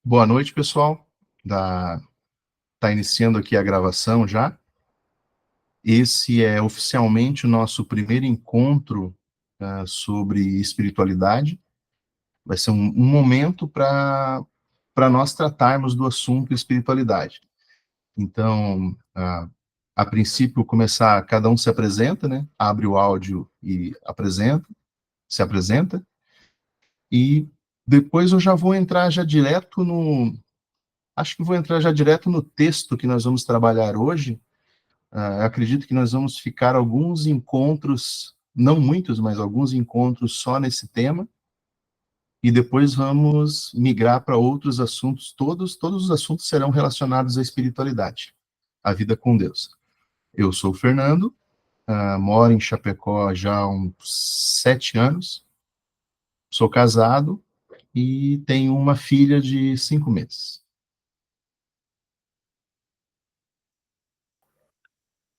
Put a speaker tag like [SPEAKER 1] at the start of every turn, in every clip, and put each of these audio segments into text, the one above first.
[SPEAKER 1] Boa noite, pessoal. Tá iniciando aqui a gravação já. Esse é oficialmente o nosso primeiro encontro sobre espiritualidade. Vai ser um momento para nós tratarmos do assunto espiritualidade. Então, a princípio, começar, cada um se apresenta, né? Abre o áudio e se apresenta. E depois eu já vou entrar já direto no Acho que vou entrar já direto no texto que nós vamos trabalhar hoje. Acredito que nós vamos ficar alguns encontros, não muitos, mas alguns encontros só nesse tema, e depois vamos migrar para outros assuntos. Todos os assuntos serão relacionados à espiritualidade, à vida com Deus. Eu sou o Fernando, moro em Chapecó já há uns 7 anos, sou casado e tenho uma filha de 5 meses.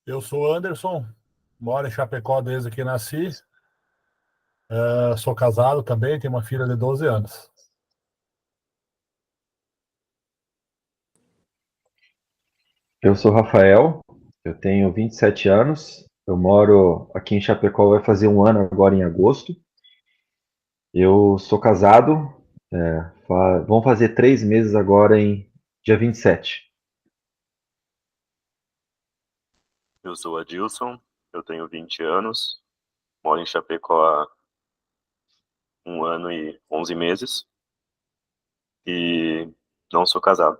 [SPEAKER 2] Eu sou o Anderson, moro em Chapecó desde que nasci. Sou casado também, tenho uma filha de 12 anos.
[SPEAKER 3] Eu sou Rafael, eu tenho 27 anos, eu moro aqui em Chapecó, vai fazer um ano agora em agosto. Eu sou casado, vão fazer 3 meses agora em dia 27.
[SPEAKER 4] Eu sou Adilson, eu tenho 20 anos, moro em Chapecó há 1 ano e 11 meses e não sou casado.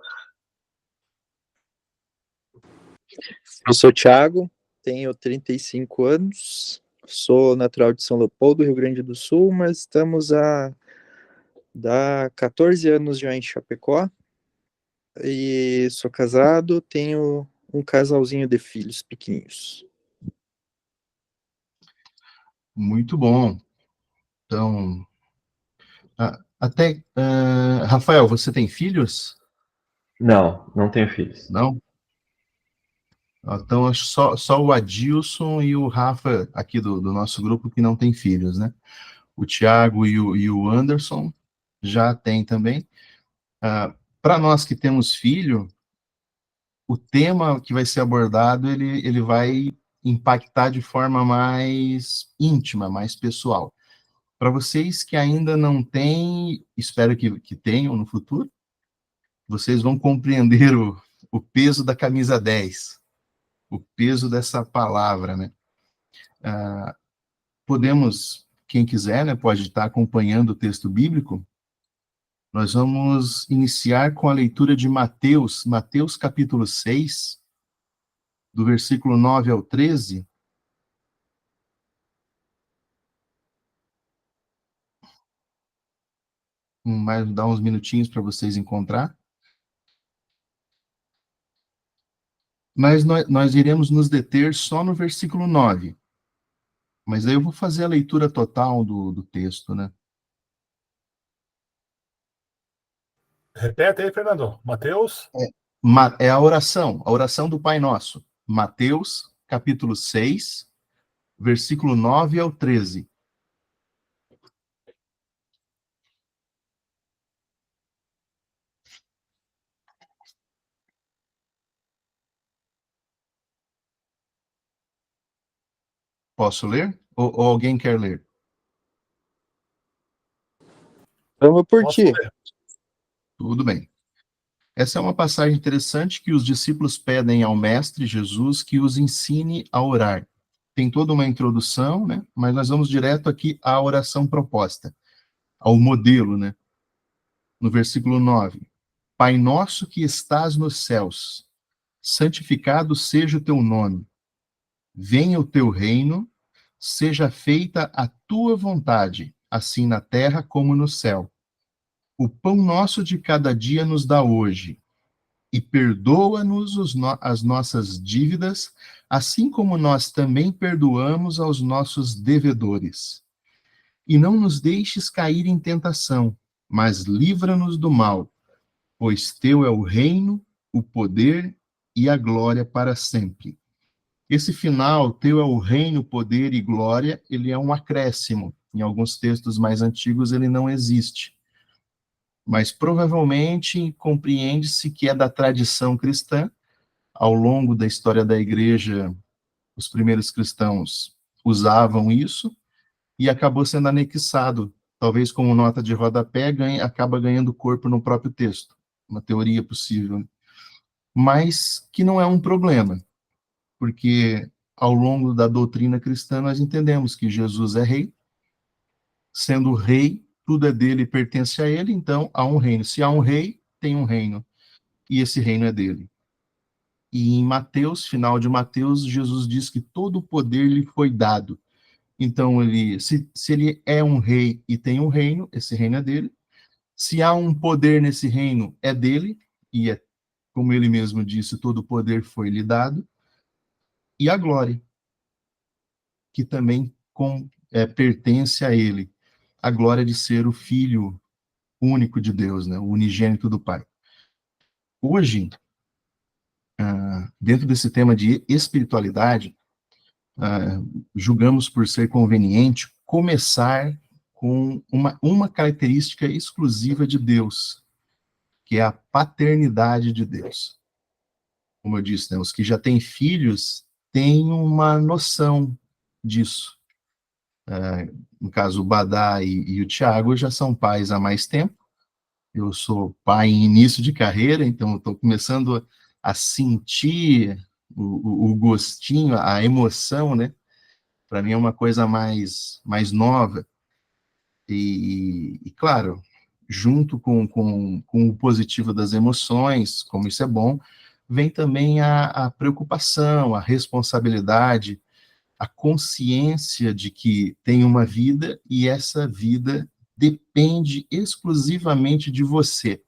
[SPEAKER 5] Eu sou o Thiago, tenho 35 anos, sou natural de São Leopoldo, Rio Grande do Sul, mas estamos há 14 anos já em Chapecó e sou casado, tenho um casalzinho de filhos pequeninhos.
[SPEAKER 1] Muito bom. Então, Rafael, você tem filhos?
[SPEAKER 3] Não, não tenho filhos.
[SPEAKER 1] Não? Então, acho só o Adilson e o Rafa aqui do nosso grupo que não tem filhos, né? O Thiago e o Anderson já tem também. Para nós que temos filho, o tema que vai ser abordado, ele vai impactar de forma mais íntima, mais pessoal. Para vocês que ainda não têm, espero que tenham no futuro, vocês vão compreender o peso da camisa 10, o peso dessa palavra, né? Podemos, quem quiser, né, pode estar acompanhando o texto bíblico. Nós vamos iniciar com a leitura de Mateus capítulo 6, do versículo 9 ao 13. Mais dar uns minutinhos para vocês encontrar. Mas nós iremos nos deter só no versículo 9. Mas aí eu vou fazer a leitura total do texto, né?
[SPEAKER 2] Repete aí, Fernando. Mateus?
[SPEAKER 1] É a oração do Pai Nosso. Mateus, capítulo 6, versículo 9 ao 13. Posso ler? Ou alguém quer ler?
[SPEAKER 5] Vamos por
[SPEAKER 2] Posso
[SPEAKER 5] ti.
[SPEAKER 2] ler?
[SPEAKER 1] Tudo bem. Essa é uma passagem interessante que os discípulos pedem ao Mestre Jesus que os ensine a orar. Tem toda uma introdução, né? Mas nós vamos direto aqui à oração proposta, ao modelo, né? No versículo 9. Pai nosso que estás nos céus, santificado seja o teu nome. Venha o teu reino, seja feita a tua vontade, assim na terra como no céu. O pão nosso de cada dia nos dá hoje, e perdoa-nos as nossas dívidas, assim como nós também perdoamos aos nossos devedores. E não nos deixes cair em tentação, mas livra-nos do mal, pois teu é o reino, o poder e a glória para sempre. Esse final, teu é o reino, poder e glória, ele é um acréscimo. Em alguns textos mais antigos ele não existe. mas provavelmente compreende-se que é da tradição cristã. Ao longo da história da igreja, os primeiros cristãos usavam isso e acabou sendo anexado, talvez como nota de rodapé, acaba ganhando corpo no próprio texto. Uma teoria possível, né? Mas que não é um problema, porque ao longo da doutrina cristã nós entendemos que Jesus é rei, sendo rei, tudo é dele e pertence a ele, então há um reino. Se há um rei, tem um reino, e esse reino é dele. E em Mateus, final de Mateus, Jesus diz que todo o poder lhe foi dado. Então, se ele é um rei e tem um reino, esse reino é dele. Se há um poder nesse reino, é dele, e é, como ele mesmo disse, todo o poder foi lhe dado. E a glória, que também pertence a ele. A glória de ser o Filho único de Deus, né? O unigênito do Pai. Hoje, dentro desse tema de espiritualidade, julgamos por ser conveniente começar com uma característica exclusiva de Deus, que é a paternidade de Deus. Como eu disse, né, os que já têm filhos têm uma noção disso. No caso, o Badá e o Tiago já são pais há mais tempo. Eu sou pai em início de carreira, então estou começando a sentir o gostinho, a emoção, né? Para mim é uma coisa mais nova. E claro, junto com o positivo das emoções, como isso é bom, vem também a preocupação, a responsabilidade, a consciência de que tem uma vida e essa vida depende exclusivamente de você.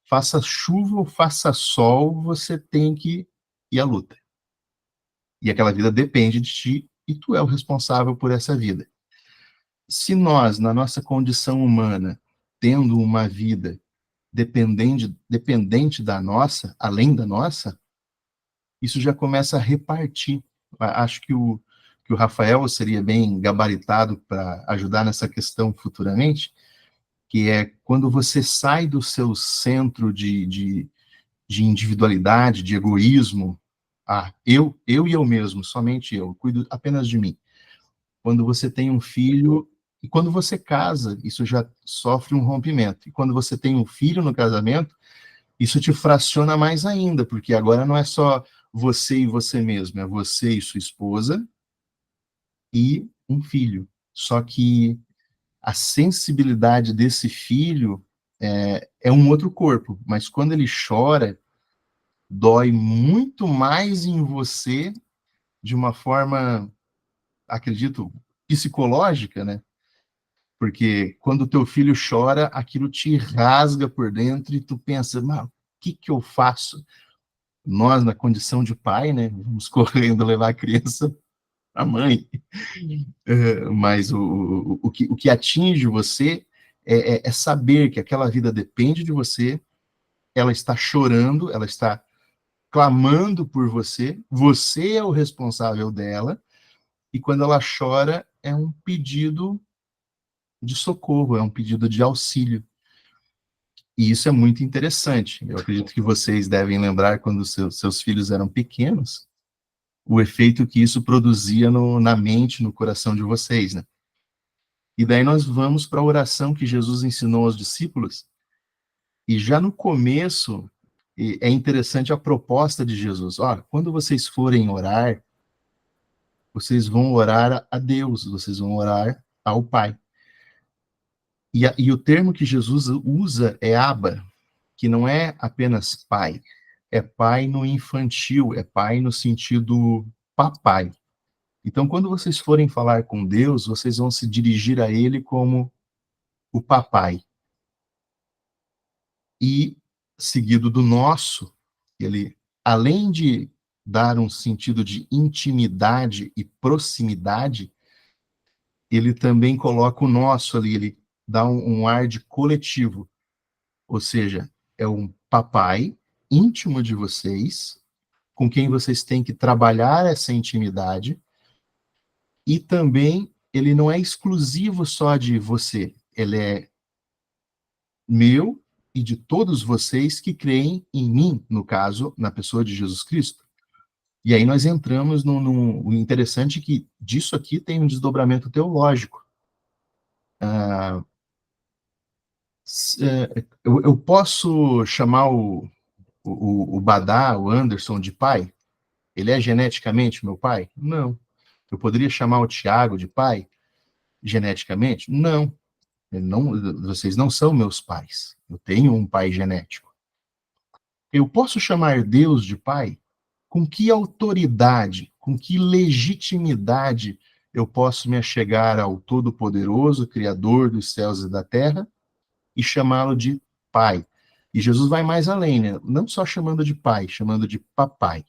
[SPEAKER 1] Faça chuva ou faça sol, você tem que ir à luta. E aquela vida depende de ti e tu é o responsável por essa vida. Se nós, na nossa condição humana, tendo uma vida dependente da nossa, além da nossa, isso já começa a repartir. Acho que o Rafael seria bem gabaritado para ajudar nessa questão futuramente, que é quando você sai do seu centro de individualidade, de egoísmo, eu e eu mesmo, somente eu, cuido apenas de mim. Quando você tem um filho, e quando você casa, isso já sofre um rompimento. E quando você tem um filho no casamento, isso te fraciona mais ainda, porque agora não é só você e você mesmo, é você e sua esposa e um filho. Só que a sensibilidade desse filho é um outro corpo, mas quando ele chora, dói muito mais em você de uma forma, acredito, psicológica, né? Porque quando o teu filho chora, aquilo te rasga por dentro e tu pensa, mas o que que eu faço? Nós, na condição de pai, né, vamos correndo levar a criança à mãe. Mas o que atinge você é saber que aquela vida depende de você, ela está chorando, ela está clamando por você é o responsável dela, e quando ela chora, é um pedido de socorro, é um pedido de auxílio. E isso é muito interessante. Eu acredito que vocês devem lembrar quando seus filhos eram pequenos, o efeito que isso produzia na mente, no coração de vocês, né? E daí nós vamos para a oração que Jesus ensinou aos discípulos, e já no começo é interessante a proposta de Jesus. Ó, quando vocês forem orar, vocês vão orar a Deus, vocês vão orar ao Pai. E o termo que Jesus usa é Abba, que não é apenas pai, é pai no infantil, é pai no sentido papai. Então, quando vocês forem falar com Deus, vocês vão se dirigir a Ele como o papai. E, seguido do nosso, ele, além de dar um sentido de intimidade e proximidade, ele também coloca o nosso ali, ele dá um ar de coletivo. Ou seja, é um papai íntimo de vocês, com quem vocês têm que trabalhar essa intimidade, e também ele não é exclusivo só de você, ele é meu e de todos vocês que creem em mim, no caso, na pessoa de Jesus Cristo. E aí nós entramos no interessante que disso aqui tem um desdobramento teológico. Eu posso chamar o Badá, o Anderson, de pai? Ele é geneticamente meu pai? Não. Eu poderia chamar o Tiago de pai? Geneticamente? Não. Vocês não são meus pais. Eu tenho um pai genético. Eu posso chamar Deus de pai? Com que autoridade, com que legitimidade eu posso me achegar ao Todo-Poderoso, Criador dos céus e da terra, e chamá-lo de pai? E Jesus vai mais além, né? Não só chamando de pai, chamando de papai.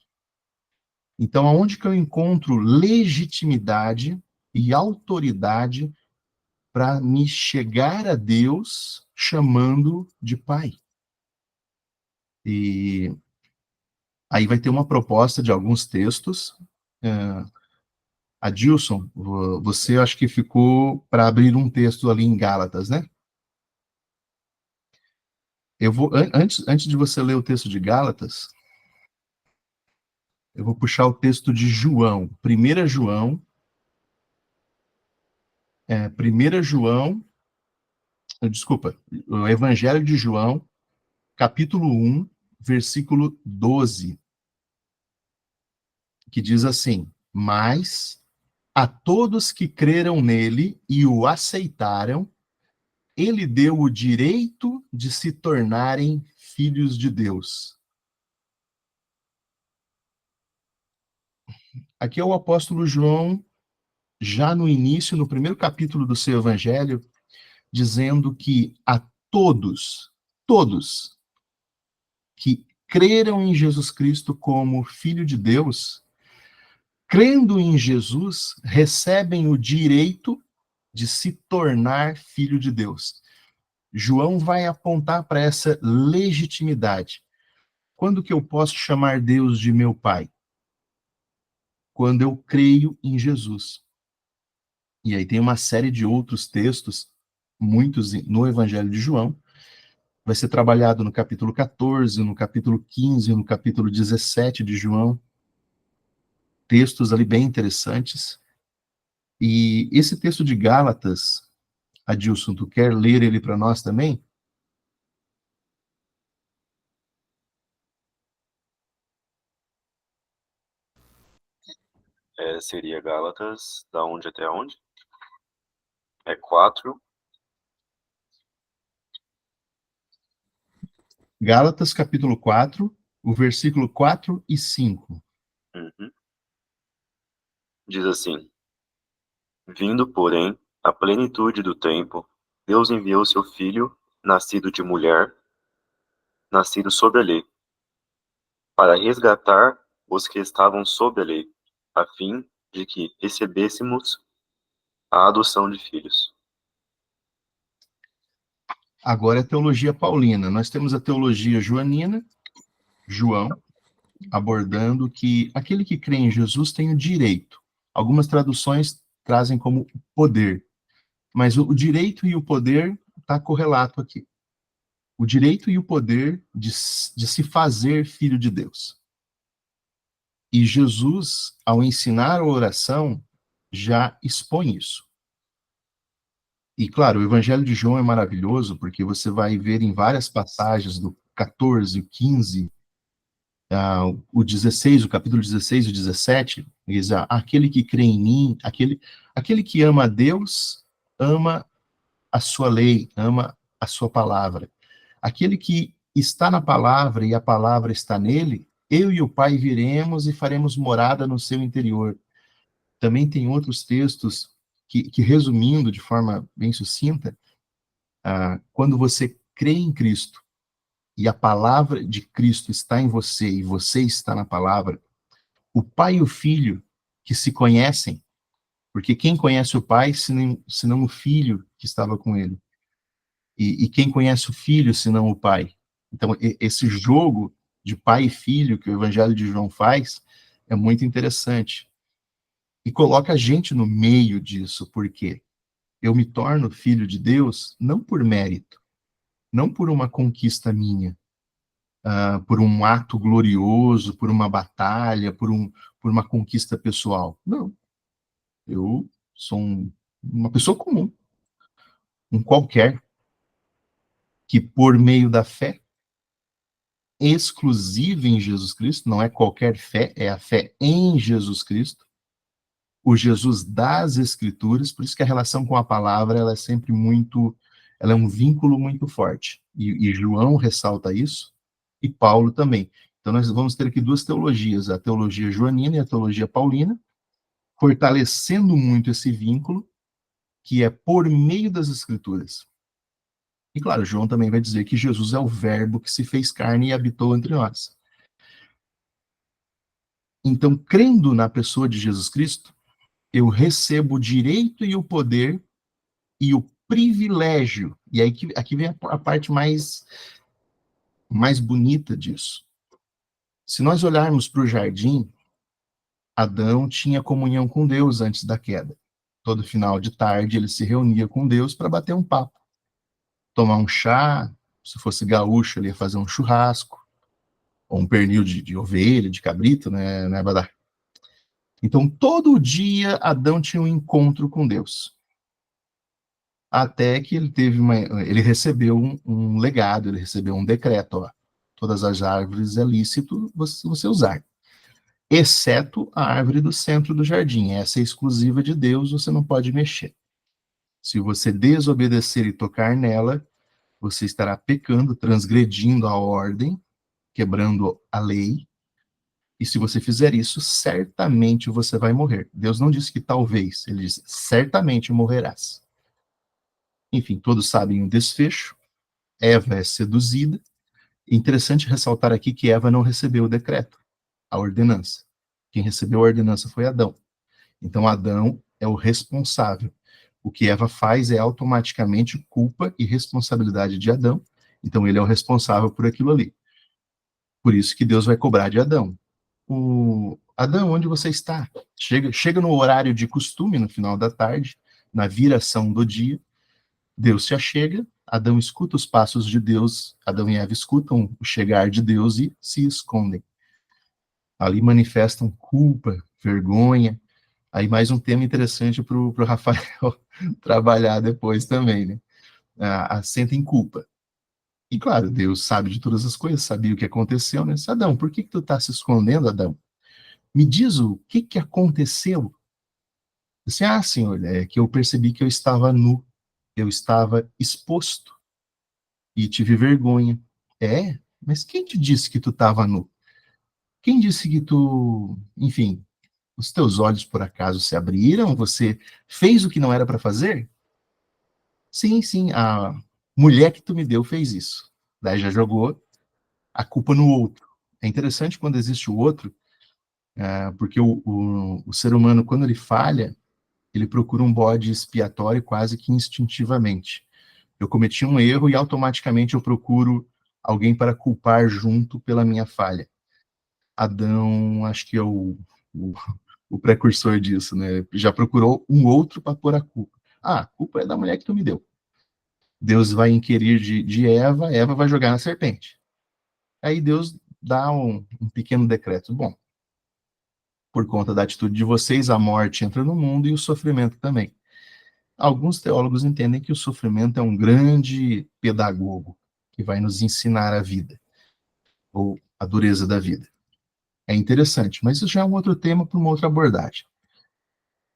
[SPEAKER 1] Então, aonde que eu encontro legitimidade e autoridade para me chegar a Deus chamando de pai? E aí vai ter uma proposta de alguns textos. Adilson, você acho que ficou para abrir um texto ali em Gálatas, né? Eu vou, antes de você ler o texto de Gálatas, eu vou puxar o texto de João, 1 João, 1 João, desculpa, o Evangelho de João, capítulo 1, versículo 12, que diz assim: mas a todos que creram nele e o aceitaram, ele deu o direito de se tornarem filhos de Deus. Aqui é o apóstolo João, já no início, no primeiro capítulo do seu evangelho, dizendo que a todos que creram em Jesus Cristo como Filho de Deus, crendo em Jesus, recebem o direito de se tornar filho de Deus. João vai apontar para essa legitimidade. Quando que eu posso chamar Deus de meu pai? Quando eu creio em Jesus. E aí tem uma série de outros textos, muitos no Evangelho de João, vai ser trabalhado no capítulo 14, no capítulo 15, no capítulo 17 de João, textos ali bem interessantes. E esse texto de Gálatas, Adilson, tu quer ler ele para nós também?
[SPEAKER 4] Seria Gálatas, da onde até onde? 4.
[SPEAKER 1] Gálatas, capítulo 4, o versículo 4 e 5.
[SPEAKER 4] Uhum. Diz assim: vindo, porém, a plenitude do tempo, Deus enviou seu Filho, nascido de mulher, nascido sob a lei, para resgatar os que estavam sob a lei, a fim de que recebêssemos a adoção de filhos.
[SPEAKER 1] Agora é teologia paulina. Nós temos a teologia joanina, João, abordando que aquele que crê em Jesus tem o direito. Algumas traduções trazem como poder, mas o direito e o poder está correlato aqui. O direito e o poder de se fazer filho de Deus. E Jesus, ao ensinar a oração, já expõe isso. E, claro, o Evangelho de João é maravilhoso, porque você vai ver em várias passagens do 14, o 15, o 16, o capítulo 16 e o 17, diz, aquele que crê em mim, aquele que ama a Deus, ama a sua lei, ama a sua palavra. Aquele que está na palavra e a palavra está nele, eu e o Pai viremos e faremos morada no seu interior. Também tem outros textos que resumindo de forma bem sucinta, quando você crê em Cristo e a palavra de Cristo está em você e você está na palavra, o pai e o filho que se conhecem, porque quem conhece o pai, senão o filho que estava com ele? E quem conhece o filho, senão o pai? Então, esse jogo de pai e filho que o Evangelho de João faz é muito interessante. E coloca a gente no meio disso, porque eu me torno filho de Deus não por mérito, não por uma conquista minha, por um ato glorioso, por uma batalha, por uma conquista pessoal. Não. Eu sou uma pessoa comum, um qualquer, que por meio da fé exclusiva em Jesus Cristo, não é qualquer fé, é a fé em Jesus Cristo, o Jesus das Escrituras, por isso que a relação com a palavra ela é sempre muito, ela é um vínculo muito forte. E João ressalta isso, e Paulo também. Então nós vamos ter aqui duas teologias, a teologia joanina e a teologia paulina, fortalecendo muito esse vínculo, que é por meio das Escrituras. E claro, João também vai dizer que Jesus é o verbo que se fez carne e habitou entre nós. Então, crendo na pessoa de Jesus Cristo, eu recebo o direito e o poder e o privilégio. E aí aqui vem a parte mais bonita disso. Se nós olharmos para o jardim, Adão tinha comunhão com Deus antes da queda. Todo final de tarde ele se reunia com Deus para bater um papo, tomar um chá, se fosse gaúcho ele ia fazer um churrasco, ou um pernil de ovelha, de cabrito, né, Badar? Então, todo dia, Adão tinha um encontro com Deus. Até que ele recebeu um legado, ele recebeu um decreto, ó, todas as árvores é lícito você usar, exceto a árvore do centro do jardim, essa é exclusiva de Deus, você não pode mexer. Se você desobedecer e tocar nela, você estará pecando, transgredindo a ordem, quebrando a lei, e se você fizer isso, certamente você vai morrer. Deus não disse que talvez, ele disse, certamente morrerás. Enfim, todos sabem o desfecho. Eva é seduzida. Interessante ressaltar aqui que Eva não recebeu o decreto, a ordenança. Quem recebeu a ordenança foi Adão. Então, Adão é o responsável. O que Eva faz é automaticamente culpa e responsabilidade de Adão. Então, ele é o responsável por aquilo ali. Por isso que Deus vai cobrar de Adão. Adão, onde você está? Chega no horário de costume, no final da tarde, na viração do dia, Deus se achega, Adão escuta os passos de Deus, Adão e Eva escutam o chegar de Deus e se escondem. Ali manifestam culpa, vergonha. Aí mais um tema interessante para o Rafael trabalhar depois também, né? Sentem culpa. E claro, Deus sabe de todas as coisas, sabia o que aconteceu, né? Adão, por que tu está se escondendo, Adão? Me diz o que aconteceu. Disse, Senhor, é que eu percebi que eu estava nu, eu estava exposto e tive vergonha. Mas quem te disse que tu estava nu? Quem disse que tu, enfim, os teus olhos por acaso se abriram? Você fez o que não era para fazer? Sim, a mulher que tu me deu fez isso. Daí já jogou a culpa no outro. É interessante quando existe o outro, porque o ser humano, quando ele falha, ele procura um bode expiatório quase que instintivamente. Eu cometi um erro e automaticamente eu procuro alguém para culpar junto pela minha falha. Adão, acho que é o precursor disso, né? Já procurou um outro para pôr a culpa. A culpa é da mulher que tu me deu. Deus vai inquirir de Eva, Eva vai jogar na serpente. Aí Deus dá um pequeno decreto. Bom, por conta da atitude de vocês, a morte entra no mundo e o sofrimento também. Alguns teólogos entendem que o sofrimento é um grande pedagogo que vai nos ensinar a vida, ou a dureza da vida. É interessante, mas isso já é um outro tema para uma outra abordagem.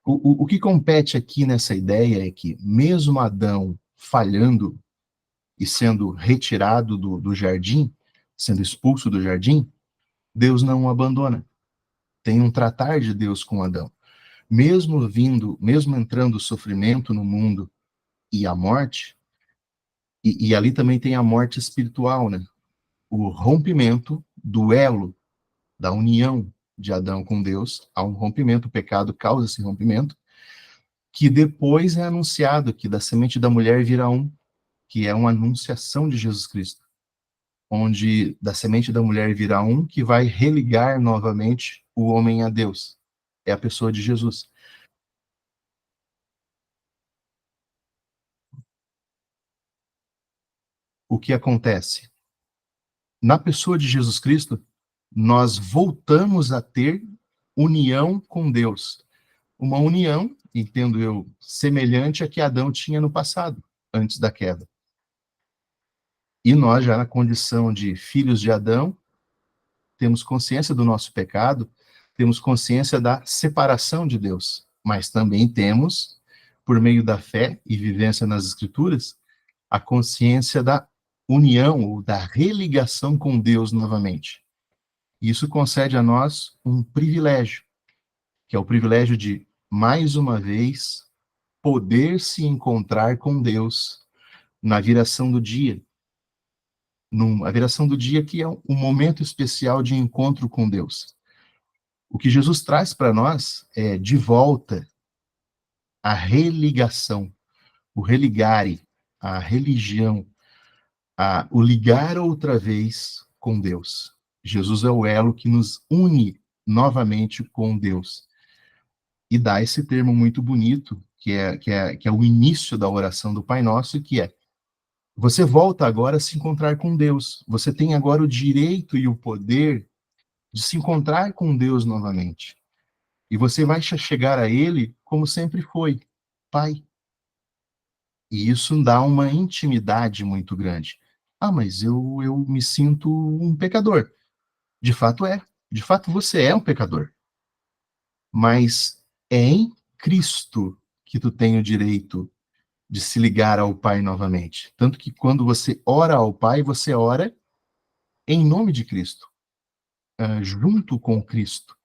[SPEAKER 1] O que compete aqui nessa ideia é que, mesmo Adão falhando e sendo retirado do jardim, sendo expulso do jardim, Deus não o abandona. Tem um tratar de Deus com Adão. Mesmo entrando o sofrimento no mundo e a morte, e ali também tem a morte espiritual, né? O rompimento do elo, da união de Adão com Deus, há um rompimento, o pecado causa esse rompimento, que depois é anunciado que da semente da mulher virá um, que é uma anunciação de Jesus Cristo, onde da semente da mulher virá um que vai religar novamente o homem a Deus. É a pessoa de Jesus. o que acontece? Na pessoa de Jesus Cristo, nós voltamos a ter união com Deus. Uma união, entendo eu, semelhante a que Adão tinha no passado, antes da queda. E nós, já na condição de filhos de Adão, temos consciência do nosso pecado, temos consciência da separação de Deus, mas também temos, por meio da fé e vivência nas Escrituras, a consciência da união ou da religação com Deus novamente. Isso concede a nós um privilégio, que é o privilégio de, mais uma vez, poder se encontrar com Deus na viração do dia. A viração do dia que é um momento especial de encontro com Deus. O que Jesus traz para nós é, de volta, a religação, o religare, a religião, o ligar outra vez com Deus. Jesus é o elo que nos une novamente com Deus. E dá esse termo muito bonito, que é o início da oração do Pai Nosso, que é: você volta agora a se encontrar com Deus. Você tem agora o direito e o poder de se encontrar com Deus novamente. E você vai chegar a Ele como sempre foi, Pai. E isso dá uma intimidade muito grande. Ah, mas eu me sinto um pecador. De fato é. De fato você é um pecador. Mas é em Cristo que tu tem o direito de se ligar ao Pai novamente. Tanto que quando você ora ao Pai, você ora em nome de Cristo, junto com Cristo.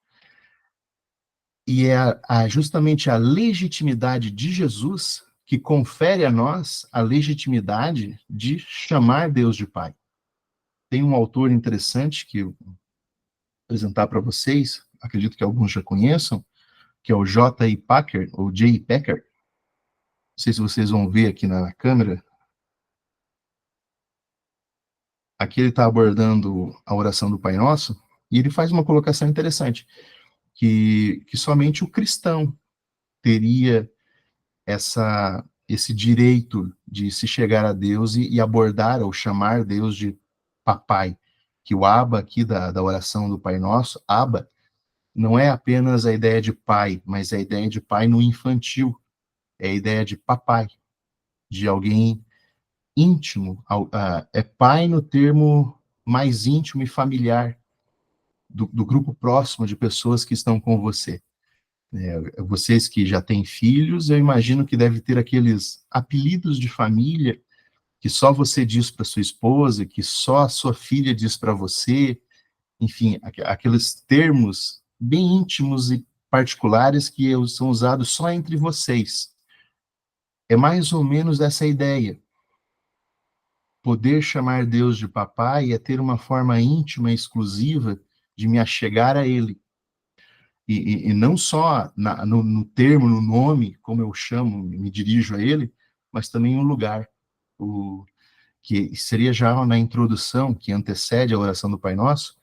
[SPEAKER 1] E é justamente a legitimidade de Jesus que confere a nós a legitimidade de chamar Deus de Pai. Tem um autor interessante que eu vou apresentar para vocês, acredito que alguns já conheçam, que é o J.I. Packer, ou J. Packer. Não sei se vocês vão ver aqui na câmera. Aqui ele está abordando a oração do Pai Nosso, e ele faz uma colocação interessante, que somente o cristão teria esse direito de se chegar a Deus e abordar ou chamar Deus de papai, que o Abba aqui da oração do Pai Nosso, Abba, não é apenas a ideia de pai, mas é a ideia de pai no infantil, é a ideia de papai, de alguém íntimo, é pai no termo mais íntimo e familiar, do grupo próximo de pessoas que estão com você. Vocês que já têm filhos, eu imagino que deve ter aqueles apelidos de família que só você diz para sua esposa, que só a sua filha diz para você, enfim, aqueles termos bem íntimos e particulares que são usados só entre vocês. É mais ou menos essa ideia. Poder chamar Deus de papai é ter uma forma íntima e exclusiva de me achegar a Ele. E não só no termo, no nome, como eu chamo, me dirijo a Ele, mas também um lugar. Que seria já na introdução, que antecede a oração do Pai Nosso,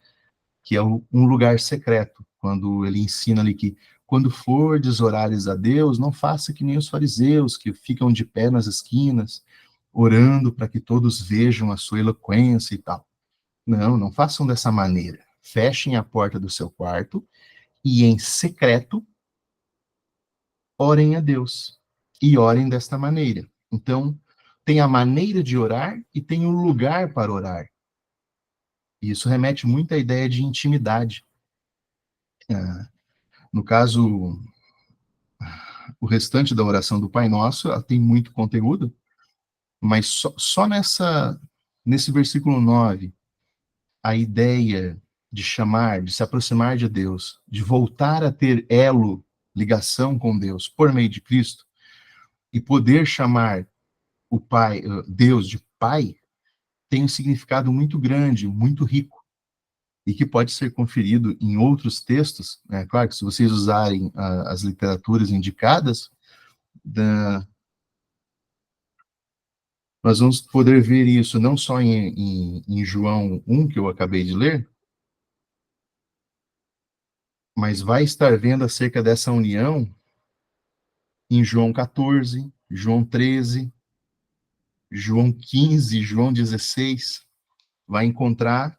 [SPEAKER 1] que é um lugar secreto, quando ele ensina ali que quando fordes orares a Deus, não faça que nem os fariseus, que ficam de pé nas esquinas, orando para que todos vejam a sua eloquência e tal. Não façam dessa maneira. Fechem a porta do seu quarto e, em secreto, orem a Deus. E orem desta maneira. Então, tem a maneira de orar e tem um lugar para orar. E isso remete muito à ideia de intimidade. No caso, o restante da oração do Pai Nosso, ela tem muito conteúdo, mas só nesse versículo 9, a ideia de chamar, de se aproximar de Deus, de voltar a ter elo, ligação com Deus, por meio de Cristo, e poder chamar o Pai, Deus de Pai, tem um significado muito grande, muito rico, e que pode ser conferido em outros textos. Claro que se vocês usarem as literaturas indicadas, nós vamos poder ver isso não só em João 1, que eu acabei de ler, mas vai estar vendo acerca dessa união em João 14, João 13, João 15, João 16, vai encontrar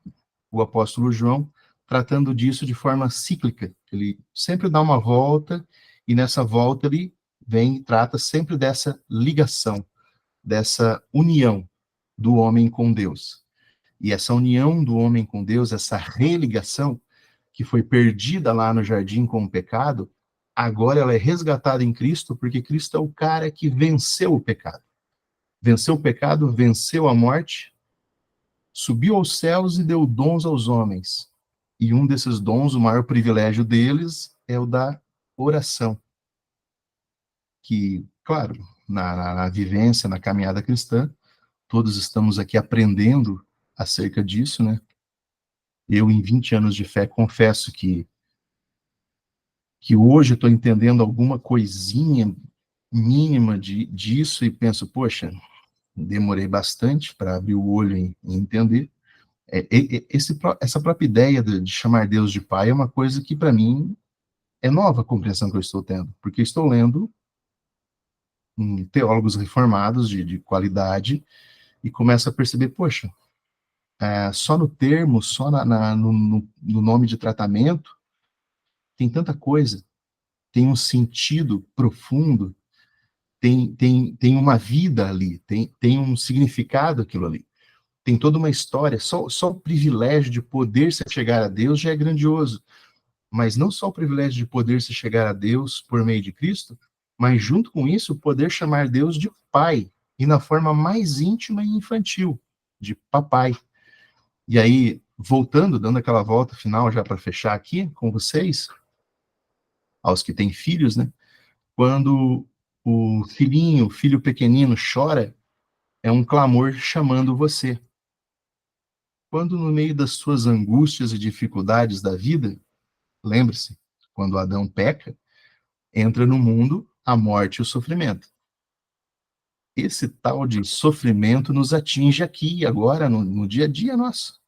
[SPEAKER 1] o apóstolo João tratando disso de forma cíclica. Ele sempre dá uma volta, e nessa volta ele vem e trata sempre dessa ligação, dessa união do homem com Deus. E essa união do homem com Deus, essa religação, que foi perdida lá no jardim com o pecado, agora ela é resgatada em Cristo, porque Cristo é o cara que venceu o pecado. Venceu o pecado, venceu a morte, subiu aos céus e deu dons aos homens. E um desses dons, o maior privilégio deles, é o da oração. Que, claro, na vivência, na caminhada cristã, todos estamos aqui aprendendo acerca disso, né? Eu, em 20 anos de fé, confesso que hoje eu estou entendendo alguma coisinha mínima disso, e penso, poxa, demorei bastante para abrir o olho e entender. Essa própria ideia de chamar Deus de Pai é uma coisa que, para mim, é nova a compreensão que eu estou tendo, porque estou lendo teólogos reformados de qualidade, e começo a perceber, poxa, só no termo, só no nome de tratamento, tem tanta coisa, tem um sentido profundo, tem uma vida ali, tem um significado aquilo ali, tem toda uma história. Só o privilégio de poder se chegar a Deus já é grandioso, mas não só o privilégio de poder se chegar a Deus por meio de Cristo, mas junto com isso, poder chamar Deus de Pai, e na forma mais íntima e infantil, de papai. E aí, voltando, dando aquela volta final já para fechar aqui com vocês, aos que têm filhos, né? Quando o filho pequenino chora, é um clamor chamando você. Quando no meio das suas angústias e dificuldades da vida, lembre-se, quando Adão peca, entra no mundo a morte e o sofrimento. Esse tal de sofrimento nos atinge aqui e agora, no dia a dia nosso.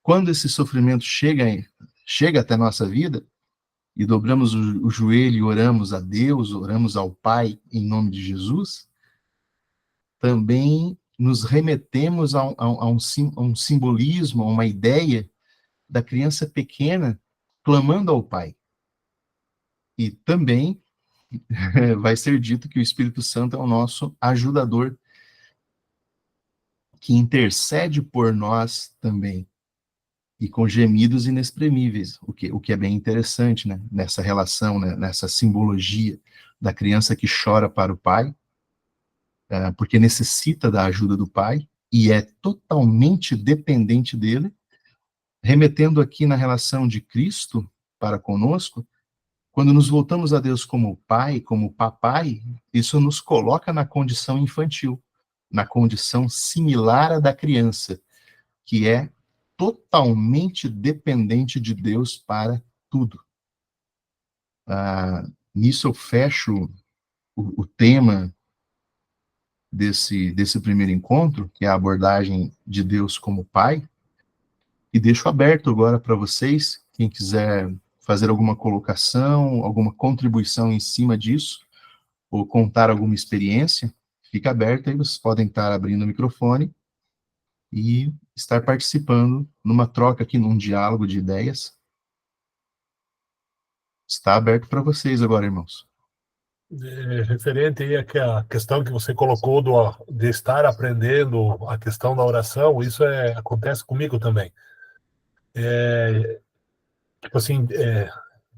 [SPEAKER 1] Quando esse sofrimento chega até a nossa vida, e dobramos o joelho e oramos a Deus, oramos ao Pai em nome de Jesus, também nos remetemos a um simbolismo, a uma ideia da criança pequena clamando ao Pai. E também vai ser dito que o Espírito Santo é o nosso ajudador, que intercede por nós também, e com gemidos inexprimíveis, o que é bem interessante, né? Nessa relação, né? Nessa simbologia da criança que chora para o pai, porque necessita da ajuda do pai, e é totalmente dependente dele, remetendo aqui na relação de Cristo para conosco. Quando nos voltamos a Deus como pai, como papai, isso nos coloca na condição infantil, na condição similar à da criança, que é totalmente dependente de Deus para tudo. Nisso eu fecho o tema desse primeiro encontro, que é a abordagem de Deus como Pai, e deixo aberto agora para vocês, quem quiser fazer alguma colocação, alguma contribuição em cima disso, ou contar alguma experiência, fica aberto, aí vocês podem estar abrindo o microfone e estar participando numa troca aqui, num diálogo de ideias. Está aberto para vocês agora, irmãos.
[SPEAKER 2] Referente aí à questão que você colocou de estar aprendendo a questão da oração, isso acontece comigo também. Tipo assim,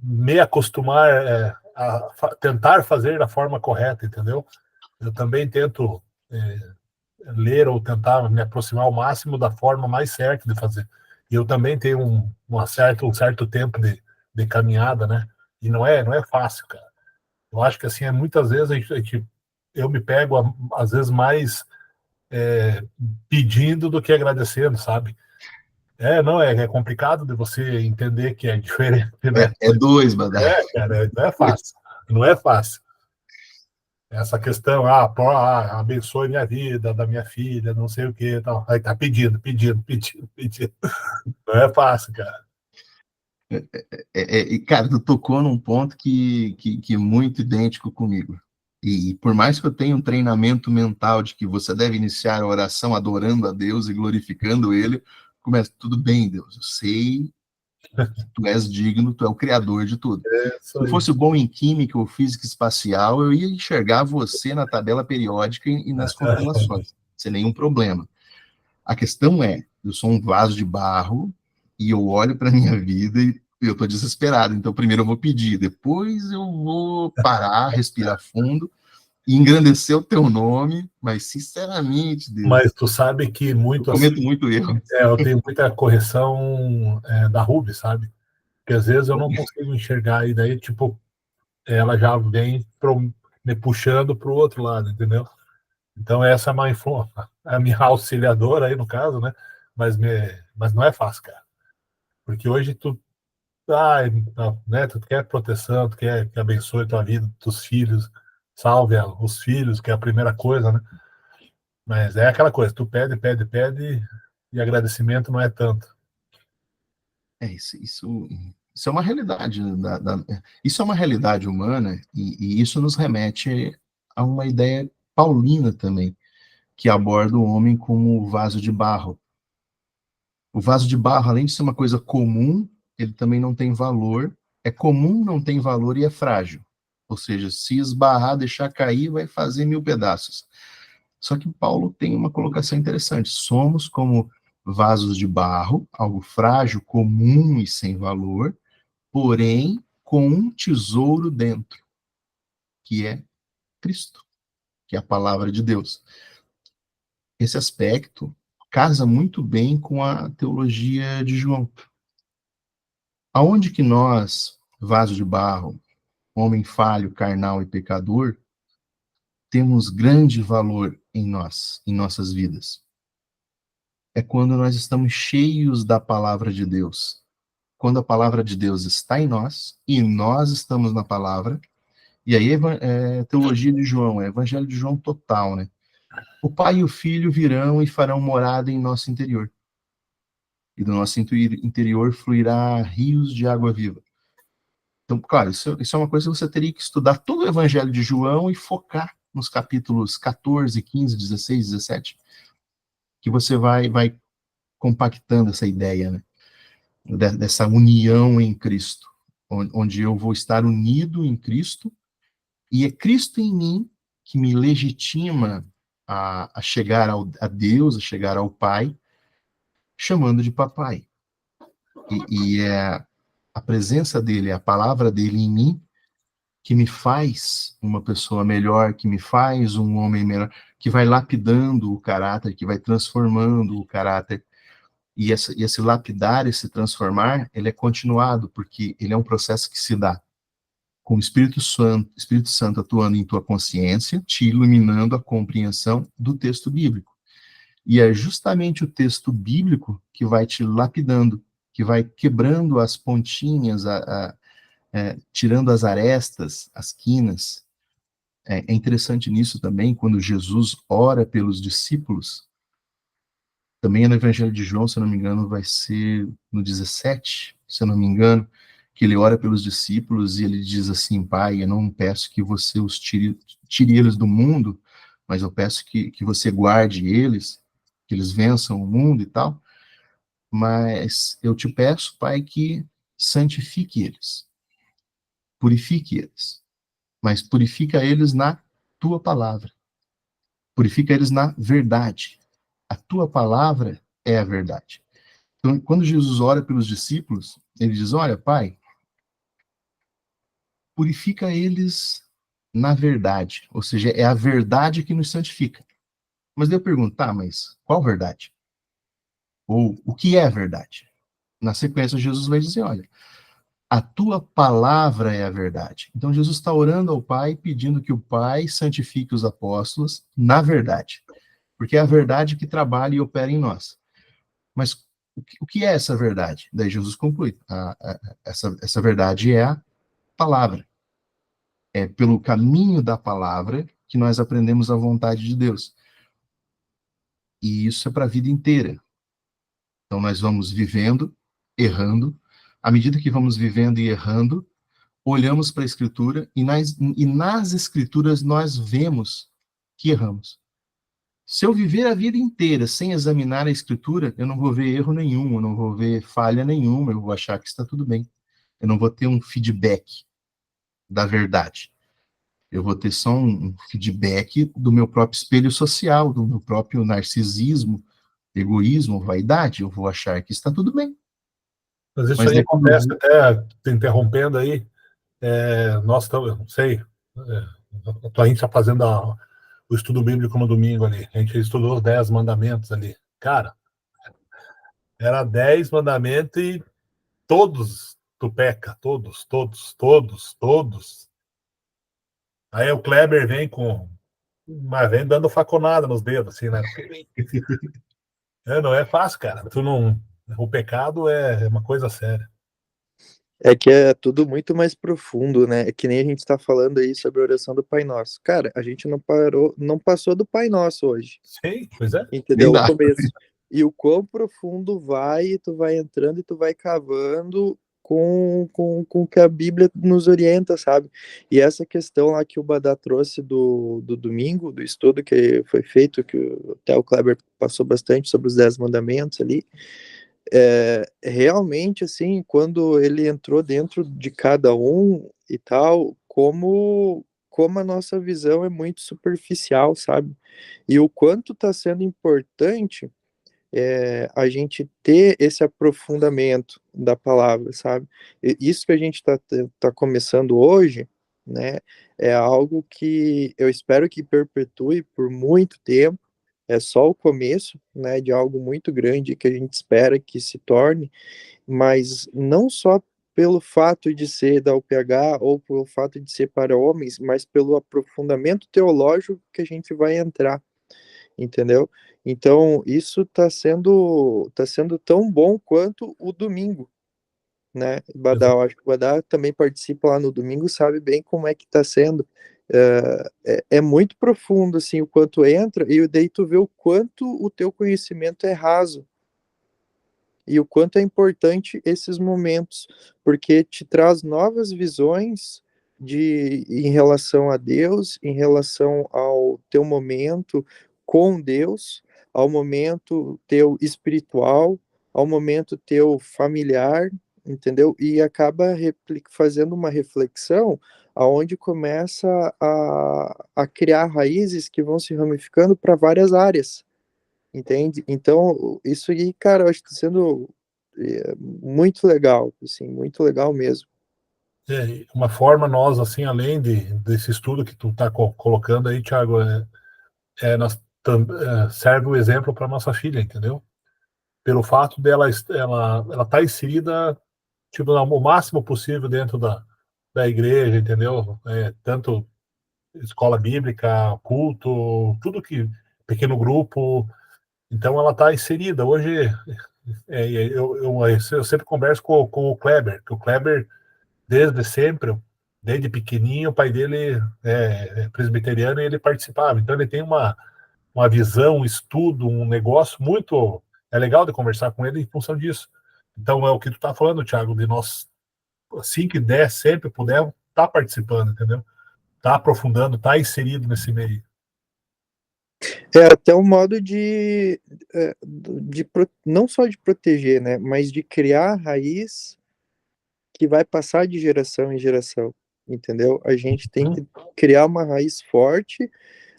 [SPEAKER 2] me acostumar a tentar fazer da forma correta, entendeu? Eu também tento ler ou tentar me aproximar ao máximo da forma mais certa de fazer. E eu também tenho um certo tempo de caminhada, né? E não é fácil, cara. Eu acho que assim, muitas vezes eu me pego, às vezes, mais pedindo do que agradecendo, sabe? Não, é complicado de você entender que é diferente, né?
[SPEAKER 1] É dois, Badar.
[SPEAKER 2] Cara, não é fácil. Não é fácil. Essa questão, abençoe minha vida, da minha filha, não sei o que, tal. Aí tá pedindo. Não é fácil, cara.
[SPEAKER 1] Cara, tu tocou num ponto que é muito idêntico comigo. E por mais que eu tenha um treinamento mental de que você deve iniciar a oração adorando a Deus e glorificando Ele, começa, tudo bem, Deus, eu sei que tu és digno, tu é o criador de tudo.
[SPEAKER 2] É
[SPEAKER 1] Se
[SPEAKER 2] isso
[SPEAKER 1] eu
[SPEAKER 2] aí.
[SPEAKER 1] fosse bom em química ou física espacial, eu ia enxergar você na tabela periódica e nas constelações, sem nenhum problema. A questão é, eu sou um vaso de barro e eu olho para minha vida e eu estou desesperado. Então, primeiro eu vou pedir, depois eu vou parar, respirar fundo e engrandecer o teu nome, mas sinceramente, Deus,
[SPEAKER 2] Mas tu sabe que
[SPEAKER 1] eu
[SPEAKER 2] muito assim,
[SPEAKER 1] cometo muito erro.
[SPEAKER 2] eu tenho muita correção da Ruby, sabe? Que às vezes eu não consigo enxergar, e daí, tipo, ela já vem me puxando pro outro lado, entendeu? Então essa é a minha auxiliadora aí, no caso, né? Mas não é fácil, cara. Porque hoje né, tu quer proteção, tu quer que abençoe tua vida, teus filhos, salve os filhos, que é a primeira coisa, né? Mas é aquela coisa, tu pede, pede, pede, e agradecimento não é tanto.
[SPEAKER 1] Isso é uma realidade, isso é uma realidade humana, e isso nos remete a uma ideia paulina também, que aborda o homem como o vaso de barro. O vaso de barro, além de ser uma coisa comum, ele também não tem valor. É comum, não tem valor e é frágil. Ou seja, se esbarrar, deixar cair, vai fazer 1000 pedaços. Só que Paulo tem uma colocação interessante. Somos como vasos de barro, algo frágil, comum e sem valor, porém com um tesouro dentro, que é Cristo, que é a palavra de Deus. Esse aspecto casa muito bem com a teologia de João. Aonde que nós, vaso de barro, homem falho, carnal e pecador, temos grande valor em nós, em nossas vidas? É quando nós estamos cheios da palavra de Deus. Quando a palavra de Deus está em nós, e nós estamos na palavra, e aí é teologia de João, é evangelho de João total, né? O Pai e o Filho virão e farão morada em nosso interior. E do nosso interior fluirá rios de água viva. Então, claro, isso é uma coisa que você teria que estudar todo o Evangelho de João e focar nos capítulos 14, 15, 16, 17, que você vai compactando essa ideia, né? Dessa união em Cristo, onde eu vou estar unido em Cristo, e é Cristo em mim que me legitima a chegar a Deus, a chegar ao Pai, chamando de papai. E é a presença dele, a palavra dele em mim, que me faz uma pessoa melhor, que me faz um homem melhor, que vai lapidando o caráter, que vai transformando o caráter. E esse lapidar, esse transformar, ele é continuado, porque ele é um processo que se dá com o Espírito Santo atuando em tua consciência, te iluminando a compreensão do texto bíblico. E é justamente o texto bíblico que vai te lapidando, que vai quebrando as pontinhas, tirando as arestas, as quinas. É interessante nisso também, quando Jesus ora pelos discípulos, também no Evangelho de João, se eu não me engano, vai ser no 17, se eu não me engano, que ele ora pelos discípulos e ele diz assim: Pai, eu não peço que você os tire eles do mundo, mas eu peço que você guarde eles, que eles vençam o mundo e tal, mas eu te peço, Pai, que santifique eles, purifique eles, mas purifica eles na tua palavra, purifica eles na verdade. A tua palavra é a verdade. Então, quando Jesus ora pelos discípulos, ele diz: olha, Pai, purifica eles na verdade, ou seja, é a verdade que nos santifica. Mas daí eu pergunto, tá, mas qual verdade? Ou o que é a verdade? Na sequência, Jesus vai dizer: olha, a tua palavra é a verdade. Então, Jesus está orando ao Pai, pedindo que o Pai santifique os apóstolos na verdade, porque é a verdade que trabalha e opera em nós. Mas o que é essa verdade? Daí Jesus conclui: essa verdade é a palavra. É pelo caminho da palavra que nós aprendemos a vontade de Deus. E isso é para a vida inteira. Então, nós vamos vivendo, errando. À medida que vamos vivendo e errando, olhamos para a Escritura e nas Escrituras nós vemos que erramos. Se eu viver a vida inteira sem examinar a Escritura, eu não vou ver erro nenhum, eu não vou ver falha nenhuma, eu vou achar que está tudo bem. Eu não vou ter um feedback da verdade. Eu vou ter só um feedback do meu próprio espelho social, do meu próprio narcisismo, egoísmo, vaidade. Eu vou achar que está tudo bem.
[SPEAKER 2] Mas isso
[SPEAKER 1] Mas
[SPEAKER 2] aí
[SPEAKER 1] daí, quando
[SPEAKER 2] acontece até, te interrompendo aí, nós estamos, eu não sei, a gente está fazendo o estudo bíblico no domingo ali, a gente estudou os 10 mandamentos ali. Cara, era 10 mandamentos e todos tu peca, todos. Aí o Kleber vem dando faconada nos dedos, assim, né? Não é fácil, cara. O pecado é uma coisa séria.
[SPEAKER 5] É que é tudo muito mais profundo, né? É que nem a gente está falando aí sobre a oração do Pai Nosso. Cara, a gente não passou do Pai Nosso hoje,
[SPEAKER 2] Sim, pois é.
[SPEAKER 1] nem
[SPEAKER 5] entendeu? O
[SPEAKER 1] dá.
[SPEAKER 5] começo. E o quão profundo vai, e tu vai entrando e tu vai cavando com o que a Bíblia nos orienta, sabe? E essa questão lá que o Badá trouxe do domingo, do estudo que foi feito, que até o Kleber passou bastante sobre os 10 mandamentos ali, realmente, assim, quando ele entrou dentro de cada um e tal, como a nossa visão é muito superficial, sabe? E o quanto está sendo importante a gente ter esse aprofundamento da palavra, sabe? Isso que a gente tá começando hoje, né, é algo que eu espero que perpetue por muito tempo. É só o começo, né, de algo muito grande que a gente espera que se torne, mas não só pelo fato de ser da UPH ou pelo fato de ser para homens, mas pelo aprofundamento teológico que a gente vai entrar, entendeu? Então, isso tá sendo tão bom quanto o domingo, né? Badá, eu acho que o Badá também participa lá no domingo, sabe bem como é que tá sendo. É muito profundo, assim, o quanto entra, e daí tu vê o quanto o teu conhecimento é raso, e o quanto é importante esses momentos, porque te traz novas visões em relação a Deus, em relação ao teu momento com Deus, ao momento teu espiritual, ao momento teu familiar, entendeu? E acaba fazendo uma reflexão aonde começa a criar raízes que vão se ramificando para várias áreas. Entende? Então, isso aí, cara, eu acho que está sendo muito legal, assim, muito legal mesmo.
[SPEAKER 2] Uma forma nós, assim, além desse estudo que tu está colocando aí, Thiago, serve o exemplo para nossa filha, entendeu? Pelo fato dela ela tá inserida, tipo, o máximo possível dentro da igreja, entendeu? Tanto escola bíblica, culto, tudo que pequeno grupo. Então ela está inserida. Hoje eu sempre converso com o Kleber, que o Kleber, desde sempre, desde pequenininho, o pai dele é presbiteriano e ele participava. Então ele tem uma visão, um estudo, um negócio muito. É legal de conversar com ele em função disso. Então é o que tu tá falando, Thiago, de nós, assim que der, sempre puder, tá participando, entendeu? Tá aprofundando, tá inserido nesse meio.
[SPEAKER 5] É até um modo não só de proteger, né, mas de criar raiz que vai passar de geração em geração, entendeu? A gente tem que criar uma raiz forte,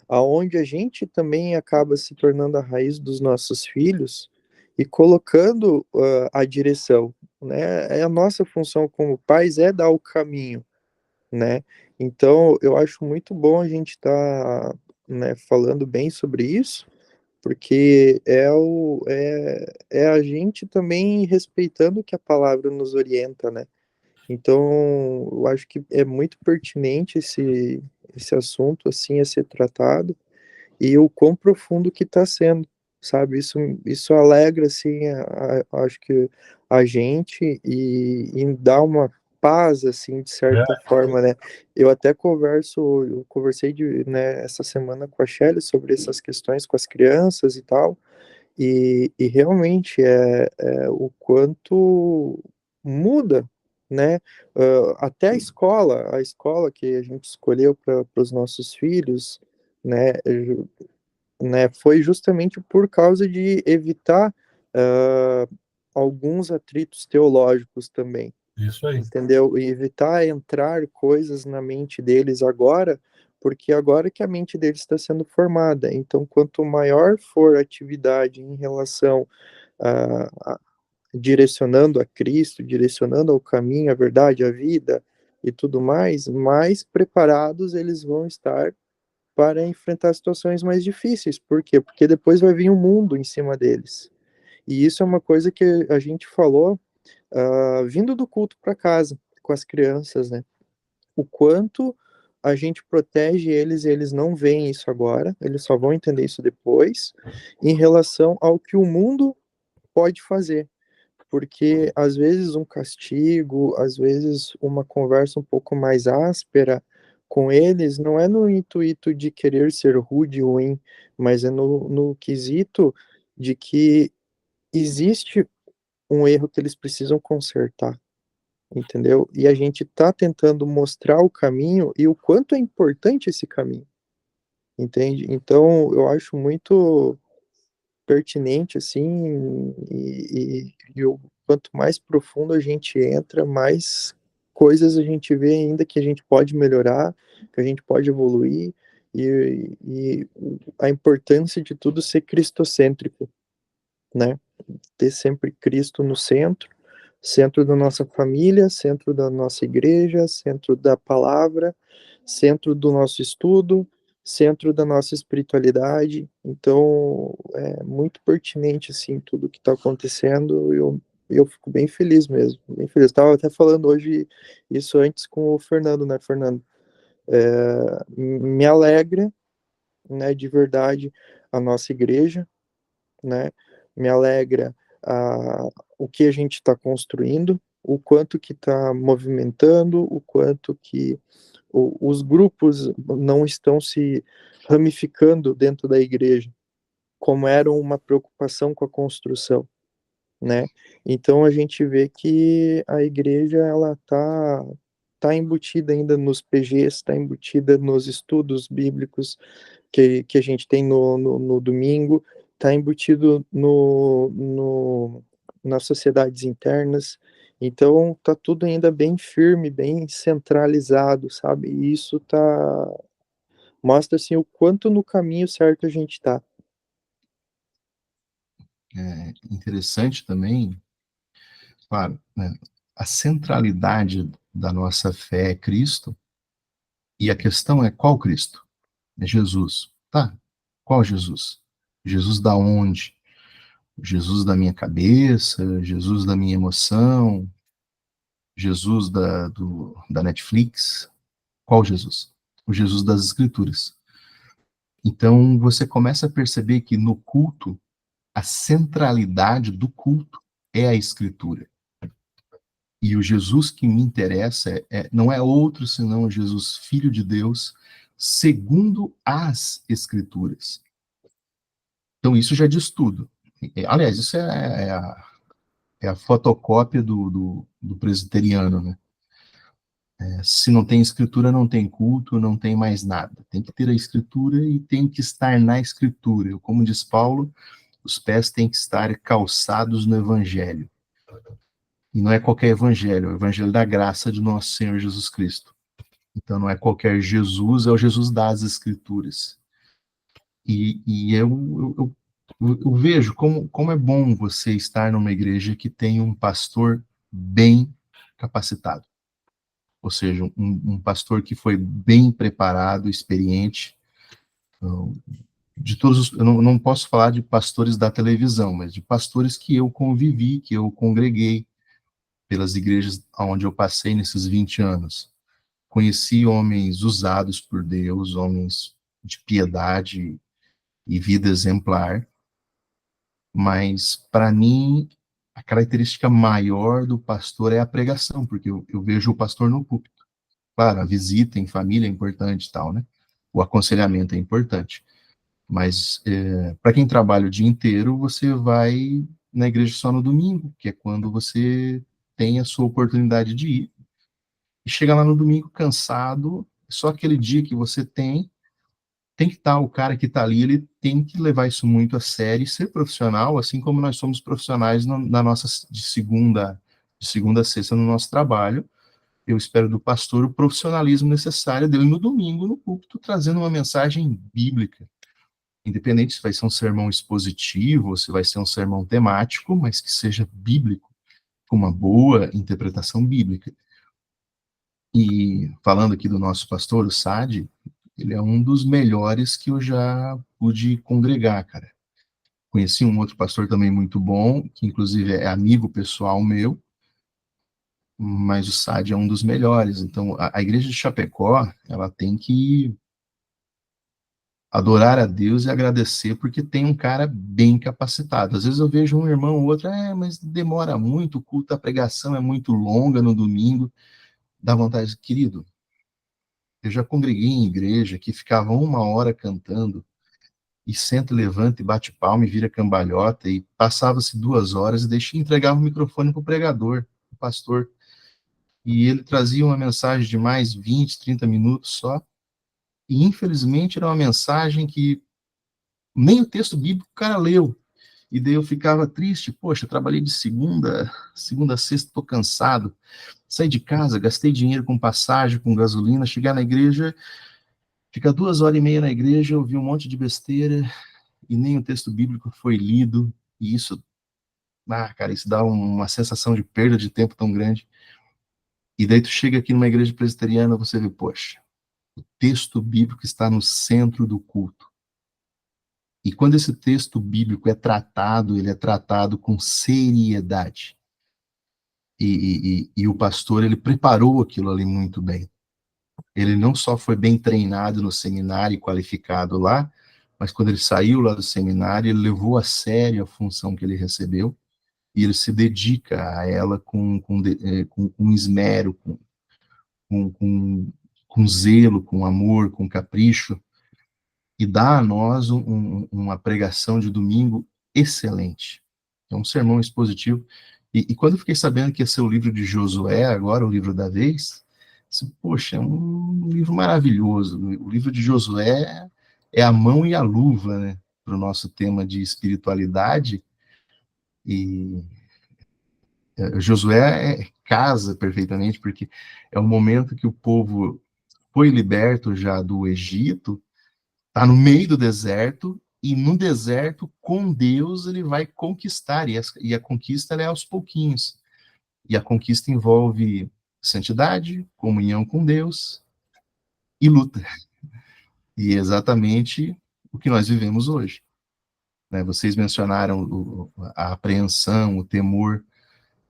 [SPEAKER 5] aonde a gente também acaba se tornando a raiz dos nossos filhos e colocando a direção, né? A nossa função como pais é dar o caminho, né? Então, eu acho muito bom a gente estar, né, falando bem sobre isso, porque é a gente também respeitando o que a palavra nos orienta, né? Então, eu acho que é muito pertinente esse assunto, assim, a ser tratado, e o quão profundo que está sendo, sabe? Isso alegra, assim, acho que a gente e dá uma paz, assim, de certa forma, né? Eu conversei né, essa semana com a Shelly sobre essas questões com as crianças e tal, e realmente é o quanto muda, né? Até a escola que a gente escolheu para os nossos filhos, né, foi justamente por causa de evitar alguns atritos teológicos também,
[SPEAKER 2] Isso aí.
[SPEAKER 5] entendeu? E evitar entrar coisas na mente deles agora, porque agora que a mente deles está sendo formada. Então, quanto maior for a atividade em relação a direcionando a Cristo, direcionando ao caminho, a verdade, a vida e tudo mais, mais preparados eles vão estar para enfrentar situações mais difíceis. Por quê? Porque depois vai vir um mundo em cima deles. E isso é uma coisa que a gente falou vindo do culto para casa com as crianças, né? O quanto a gente protege eles e eles não veem isso agora, eles só vão entender isso depois, em relação ao que o mundo pode fazer. Porque às vezes um castigo, às vezes uma conversa um pouco mais áspera com eles, não é no intuito de querer ser rude ou ruim, mas é no quesito de que existe um erro que eles precisam consertar, entendeu? E a gente está tentando mostrar o caminho e o quanto é importante esse caminho, entende? Então, eu acho muito pertinente, assim, e o quanto mais profundo a gente entra, mais coisas a gente vê ainda que a gente pode melhorar, que a gente pode evoluir, e a importância de tudo ser cristocêntrico, né? Ter sempre Cristo no centro, centro da nossa família, centro da nossa igreja, centro da palavra, centro do nosso estudo, centro da nossa espiritualidade. Então, é muito pertinente, assim, tudo que está acontecendo. Eu fico bem feliz mesmo, bem feliz. Estava até falando hoje isso antes com o Fernando, né, Fernando? Me alegra, né, de verdade, a nossa igreja, né? Me alegra o que a gente está construindo, o quanto que está movimentando, o quanto que os grupos não estão se ramificando dentro da igreja, como era uma preocupação com a construção, né? Então a gente vê que a igreja ela tá embutida ainda nos PGs, está embutida nos estudos bíblicos que a gente tem no domingo, está embutido nas sociedades internas. Então tá tudo ainda bem firme, bem centralizado, sabe? E isso mostra assim o quanto no caminho certo a gente está.
[SPEAKER 1] É interessante também, claro, né, a centralidade da nossa fé é Cristo, e a questão é qual Cristo? É Jesus. Tá, qual Jesus? Jesus da onde? Jesus da minha cabeça, Jesus da minha emoção, Jesus da Netflix? Qual Jesus? O Jesus das Escrituras. Então, você começa a perceber que no culto, a centralidade do culto é a Escritura. E o Jesus que me interessa não é outro senão o Jesus, Filho de Deus, segundo as Escrituras. Então, isso já diz tudo. Aliás, isso é a fotocópia do presbiteriano, né? Se não tem escritura, não tem culto, não tem mais nada. Tem que ter a escritura e tem que estar na escritura. Como diz Paulo, os pés têm que estar calçados no evangelho. E não é qualquer evangelho, é o evangelho da graça de nosso Senhor Jesus Cristo. Então não é qualquer Jesus, é o Jesus das escrituras. E eu vejo como é bom você estar numa igreja que tem um pastor bem capacitado. Ou seja, um pastor que foi bem preparado, experiente. De todos os, eu não posso falar de pastores da televisão, mas de pastores que eu convivi, que eu congreguei pelas igrejas onde eu passei nesses 20 anos. Conheci homens usados por Deus, homens de piedade e vida exemplar, mas para mim a característica maior do pastor é a pregação, porque eu vejo o pastor no púlpito. Claro, a visita em família é importante e tal, né? O aconselhamento é importante. Mas para quem trabalha o dia inteiro, você vai na igreja só no domingo, que é quando você tem a sua oportunidade de ir. E chega lá no domingo cansado, só aquele dia que você tem que estar, o cara que está ali, ele tem que levar isso muito a sério e ser profissional, assim como nós somos profissionais na nossa, de segunda a sexta no nosso trabalho. Eu espero do pastor o profissionalismo necessário dele no domingo, no púlpito, trazendo uma mensagem bíblica. Independente se vai ser um sermão expositivo ou se vai ser um sermão temático, mas que seja bíblico, com uma boa interpretação bíblica. E falando aqui do nosso pastor, o Sadi, ele é um dos melhores que eu já pude congregar, cara. Conheci um outro pastor também muito bom, que inclusive é amigo pessoal meu, mas o Sadi é um dos melhores. Então, a igreja de Chapecó, ela tem que adorar a Deus e agradecer porque tem um cara bem capacitado. Às vezes eu vejo um irmão ou outro, mas demora muito, o culto, a pregação é muito longa no domingo. Dá vontade, querido, eu já congreguei em igreja que ficava 1 hora cantando, e senta, levanta e bate palma e vira cambalhota, e passava-se 2 horas e entregava o microfone para o pregador, o pastor, e ele trazia uma mensagem de mais 20, 30 minutos só, e infelizmente era uma mensagem que nem o texto bíblico o cara leu, e daí eu ficava triste, poxa, eu trabalhei de segunda a sexta, estou cansado, saí de casa, gastei dinheiro com passagem, com gasolina, chegar na igreja, ficar 2 horas e meia na igreja, ouvir um monte de besteira, e nem o texto bíblico foi lido, e isso, cara, isso dá uma sensação de perda de tempo tão grande. E daí tu chega aqui numa igreja presbiteriana, você vê, poxa, o texto bíblico está no centro do culto. E quando esse texto bíblico é tratado, ele é tratado com seriedade. E o pastor, ele preparou aquilo ali muito bem. Ele não só foi bem treinado no seminário e qualificado lá, mas quando ele saiu lá do seminário, ele levou a sério a função que ele recebeu, e ele se dedica a ela com esmero, com zelo, com amor, com capricho, e dá a nós uma pregação de domingo excelente. É um sermão expositivo. E quando eu fiquei sabendo que ia ser o livro de Josué, agora o livro da vez, disse, poxa, é um livro maravilhoso. O livro de Josué é a mão e a luva, né, para o nosso tema de espiritualidade. E Josué casa perfeitamente, porque é o momento que o povo foi liberto já do Egito, está no meio do deserto, e no deserto, com Deus, ele vai conquistar, e a conquista ela é aos pouquinhos. E a conquista envolve santidade, comunhão com Deus e luta. E é exatamente o que nós vivemos hoje. Né? Vocês mencionaram a apreensão, o temor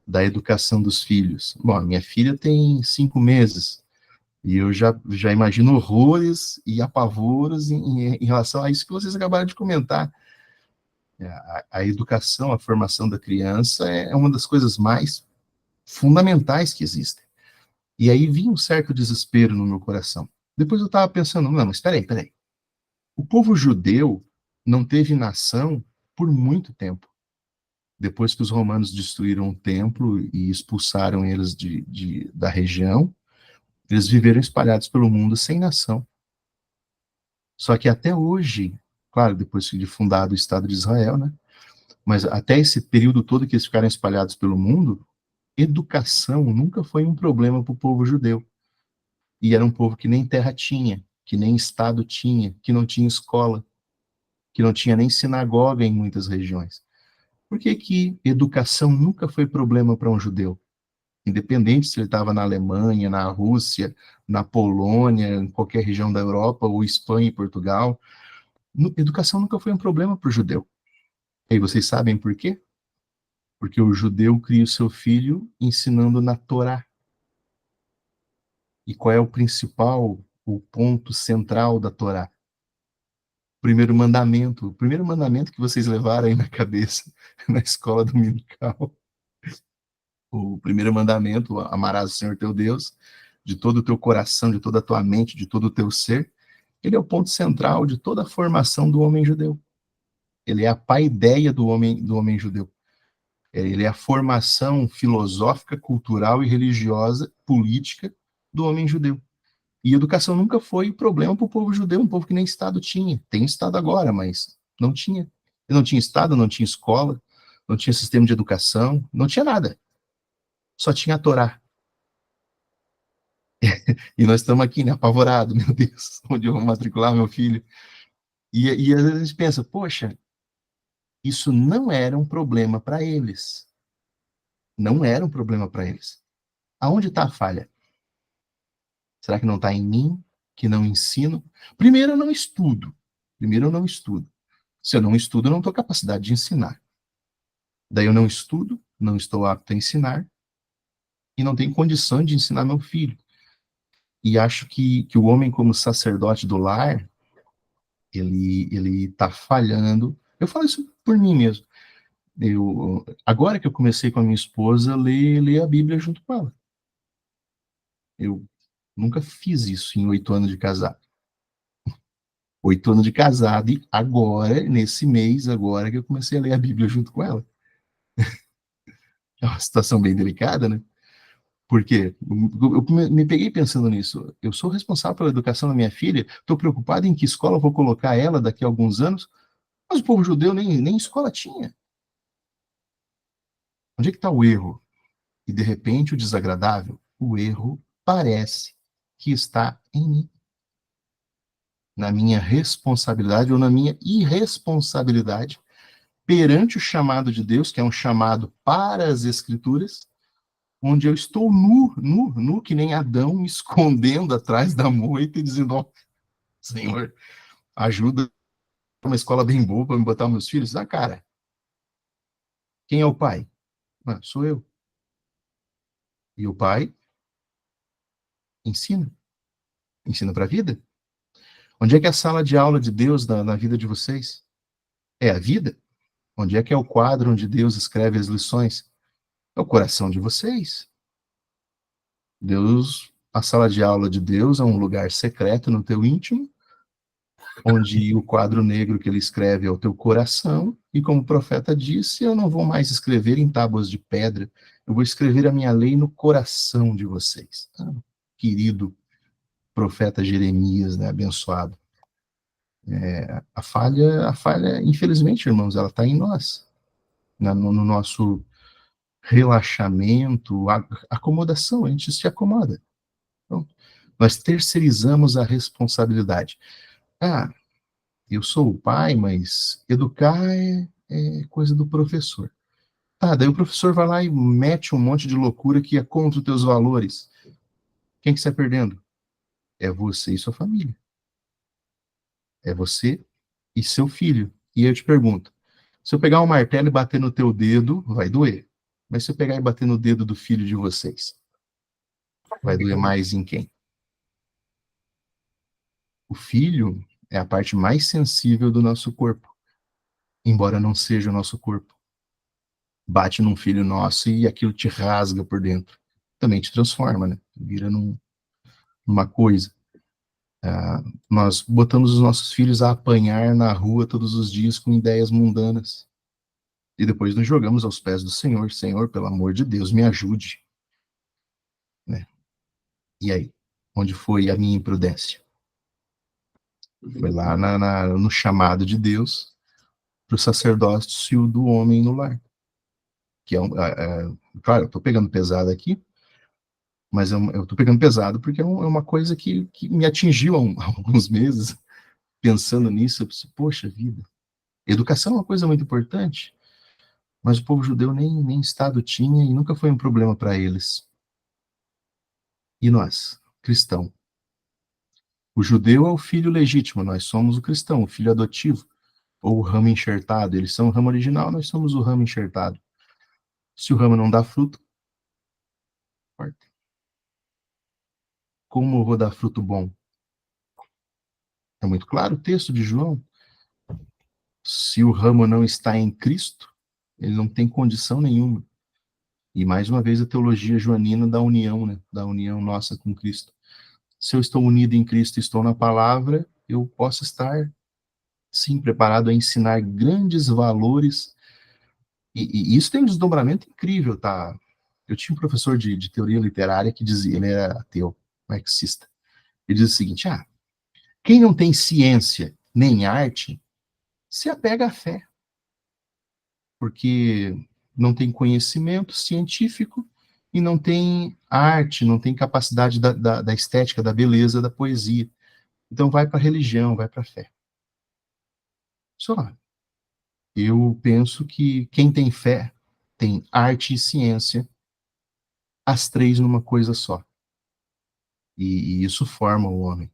[SPEAKER 1] da educação dos filhos. Bom, minha filha tem 5 meses, e eu já imagino horrores e apavoros em relação a isso que vocês acabaram de comentar. A educação, a formação da criança é uma das coisas mais fundamentais que existem. E aí vinha um certo desespero no meu coração. Depois eu estava pensando, não, mas peraí. O povo judeu não teve nação por muito tempo. Depois que os romanos destruíram o templo e expulsaram eles da região, eles viveram espalhados pelo mundo sem nação. Só que até hoje, claro, depois de fundado o Estado de Israel, né? Mas até esse período todo que eles ficaram espalhados pelo mundo, educação nunca foi um problema para o povo judeu. E era um povo que nem terra tinha, que nem Estado tinha, que não tinha escola, que não tinha nem sinagoga em muitas regiões. Por que educação nunca foi problema para um judeu? Independente se ele estava na Alemanha, na Rússia, na Polônia, em qualquer região da Europa, ou Espanha e Portugal, educação nunca foi um problema para o judeu. E vocês sabem por quê? Porque o judeu cria o seu filho ensinando na Torá. E qual é o ponto central da Torá? O primeiro mandamento que vocês levaram aí na cabeça na escola dominical. O primeiro mandamento, amarás o Senhor teu Deus de todo o teu coração, de toda a tua mente, de todo o teu ser. Ele é o ponto central de toda a formação do homem judeu. Ele é a paideia do homem judeu. Ele é a formação filosófica, cultural e religiosa, política do homem judeu. E educação nunca foi problema para o povo judeu, um povo que nem Estado tinha. Tem Estado agora, mas não tinha. Ele não tinha Estado, não tinha escola, não tinha sistema de educação, não tinha nada. Só tinha a Torá. E nós estamos aqui, né, apavorados, meu Deus, onde eu vou matricular meu filho? E às vezes a gente pensa, poxa, isso não era um problema para eles. Não era um problema para eles. Aonde está a falha? Será que não está em mim, que não ensino? Primeiro, eu não estudo. Primeiro, eu não estudo. Se eu não estudo, eu não tenho capacidade de ensinar. Daí eu não estudo, não estou apto a ensinar, e não tenho condição de ensinar meu filho. E acho que o homem, como sacerdote do lar, ele está falhando. Eu falo isso por mim mesmo. Agora que eu comecei com a minha esposa, ler a Bíblia junto com ela. Eu nunca fiz isso em 8 anos de casado. 8 anos de casado, e agora, nesse mês, agora que eu comecei a ler a Bíblia junto com ela. É uma situação bem delicada, né? Porque eu me peguei pensando nisso. Eu sou responsável pela educação da minha filha, estou preocupado em que escola eu vou colocar ela daqui a alguns anos, mas o povo judeu nem escola tinha. Onde é que está o erro? E, de repente, o desagradável, o erro parece que está em mim. Na minha responsabilidade ou na minha irresponsabilidade perante o chamado de Deus, que é um chamado para as Escrituras, onde eu estou nu, que nem Adão, me escondendo atrás da moita e dizendo, ó, Senhor, ajuda uma escola bem boa para me botar meus filhos. Ah, cara, quem é o pai? Ah, sou eu. E o pai ensina. Ensina para a vida. Onde é que é a sala de aula de Deus na vida de vocês? É a vida? Onde é que é o quadro onde Deus escreve as lições? É o coração de vocês. Deus, a sala de aula de Deus é um lugar secreto no teu íntimo, onde o quadro negro que ele escreve é o teu coração, e como o profeta disse, eu não vou mais escrever em tábuas de pedra, eu vou escrever a minha lei no coração de vocês. Ah, querido profeta Jeremias, né, abençoado. A falha, infelizmente, irmãos, ela está em nós, no nosso relaxamento, acomodação, a gente se acomoda. Então, nós terceirizamos a responsabilidade. Ah, eu sou o pai, mas educar é coisa do professor. Tá, daí o professor vai lá e mete um monte de loucura que é contra os teus valores. Quem que está perdendo? É você e sua família. É você e seu filho. E eu te pergunto, se eu pegar um martelo e bater no teu dedo, vai doer. Mas se eu pegar e bater no dedo do filho de vocês, vai doer mais em quem? O filho é a parte mais sensível do nosso corpo, embora não seja o nosso corpo. Bate num filho nosso e aquilo te rasga por dentro. Também te transforma, né? Vira numa coisa. Nós botamos os nossos filhos a apanhar na rua todos os dias com ideias mundanas. E depois nos jogamos aos pés do Senhor. Senhor, pelo amor de Deus, me ajude. Né? E aí? Onde foi a minha imprudência? Foi lá no chamado de Deus para o sacerdócio do homem no lar. Que claro, eu estou pegando pesado aqui, mas eu estou pegando pesado porque é uma coisa que me atingiu há alguns meses, pensando nisso. Eu pensei, poxa vida, educação é uma coisa muito importante, mas o povo judeu nem Estado tinha e nunca foi um problema para eles. E nós, cristão? O judeu é o filho legítimo, nós somos o cristão, o filho adotivo, ou o ramo enxertado. Eles são o ramo original, nós somos o ramo enxertado. Se o ramo não dá fruto, corta. Como eu vou dar fruto bom? É muito claro o texto de João. Se o ramo não está em Cristo, ele não tem condição nenhuma. E mais uma vez a teologia joanina da união, né? Da união nossa com Cristo. Se eu estou unido em Cristo e estou na palavra, eu posso estar, sim, preparado a ensinar grandes valores E isso tem um desdobramento incrível, tá? Eu tinha um professor de teoria literária que dizia, ele era ateu, marxista. Ele diz o seguinte, quem não tem ciência nem arte, se apega à fé. Porque não tem conhecimento científico e não tem arte, não tem capacidade da estética, da beleza, da poesia. Então vai para a religião, vai para a fé. Só. Eu penso que quem tem fé tem arte e ciência, as três numa coisa só. E isso forma o homem.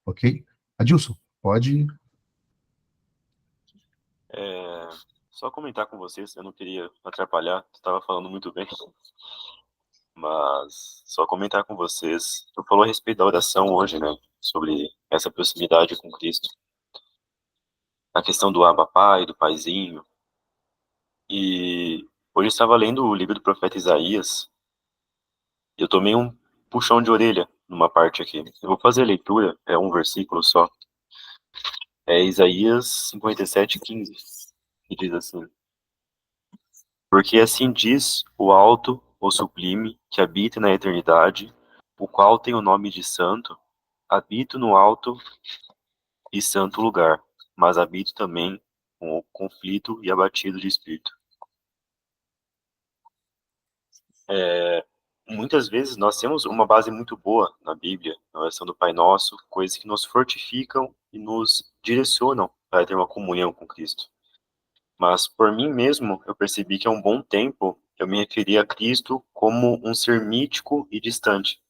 [SPEAKER 1] Ok? Adilson, pode.
[SPEAKER 4] Só comentar com vocês, eu não queria atrapalhar, você estava falando muito bem, mas só comentar com vocês. Tu falou a respeito da oração hoje, né? Sobre essa proximidade com Cristo. A questão do Abba Pai, do Paizinho. E hoje eu estava lendo o livro do profeta Isaías e eu tomei um puxão de orelha numa parte aqui. Eu vou fazer a leitura, é um versículo só. É Isaías 57:15, que diz assim: Porque assim diz o alto, o sublime, que habita na eternidade, o qual tem o nome de santo, habito no alto e santo lugar, mas habito também com o conflito e abatido de espírito. Muitas vezes nós temos uma base muito boa na Bíblia, na oração do Pai Nosso, coisas que nos fortificam e nos direcionam para ter uma comunhão com Cristo. Mas por mim mesmo, eu percebi que há um bom tempo eu me referia a Cristo como um ser mítico e distante.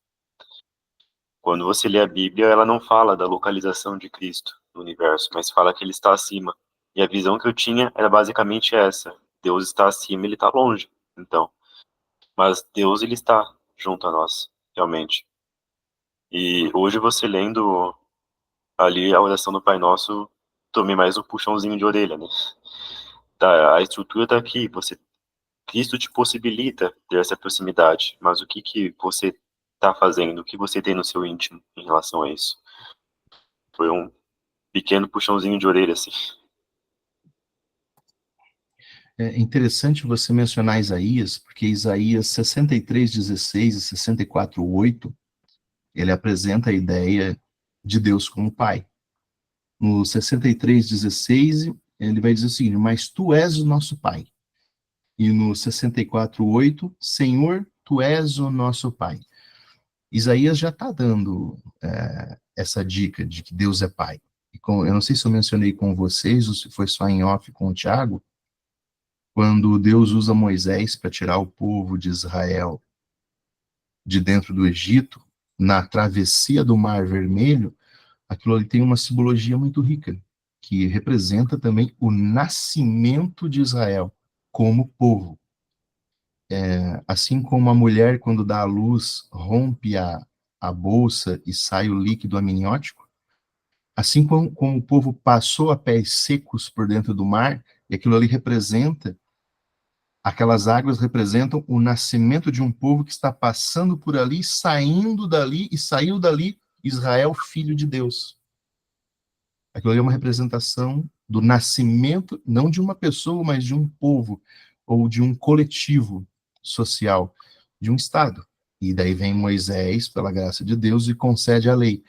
[SPEAKER 4] Quando você lê a Bíblia, ela não fala da localização de Cristo no universo, mas fala que ele está acima. E a visão que eu tinha era basicamente essa: Deus está acima, ele está longe. Então, mas Deus, ele está junto a nós, realmente. E hoje você lendo ali a oração do Pai Nosso, tomei mais um puxãozinho de orelha, né? A estrutura está aqui, Cristo te possibilita ter essa proximidade, mas o que você está fazendo, o que você tem no seu íntimo em relação a isso? Foi um pequeno puxãozinho de orelha, assim.
[SPEAKER 1] É interessante você mencionar Isaías, porque Isaías 63:16 e 64:8, ele apresenta a ideia de Deus como Pai. No 63:16, ele vai dizer o seguinte: mas tu és o nosso Pai. E no 64:8, Senhor, tu és o nosso Pai. Isaías já está dando essa dica de que Deus é Pai. Eu não sei se eu mencionei com vocês, ou se foi só em off com o Tiago, quando Deus usa Moisés para tirar o povo de Israel de dentro do Egito, na travessia do Mar Vermelho, aquilo ali tem uma simbologia muito rica, que representa também o nascimento de Israel como povo. Assim como a mulher, quando dá à luz, rompe a bolsa e sai o líquido amniótico, assim como o povo passou a pés secos por dentro do mar, e aquilo ali representa, aquelas águas representam o nascimento de um povo que está passando por ali, saindo dali, e saiu dali Israel, filho de Deus. Aquilo ali é uma representação do nascimento, não de uma pessoa, mas de um povo, ou de um coletivo social, de um Estado. E daí vem Moisés, pela graça de Deus, e concede a lei.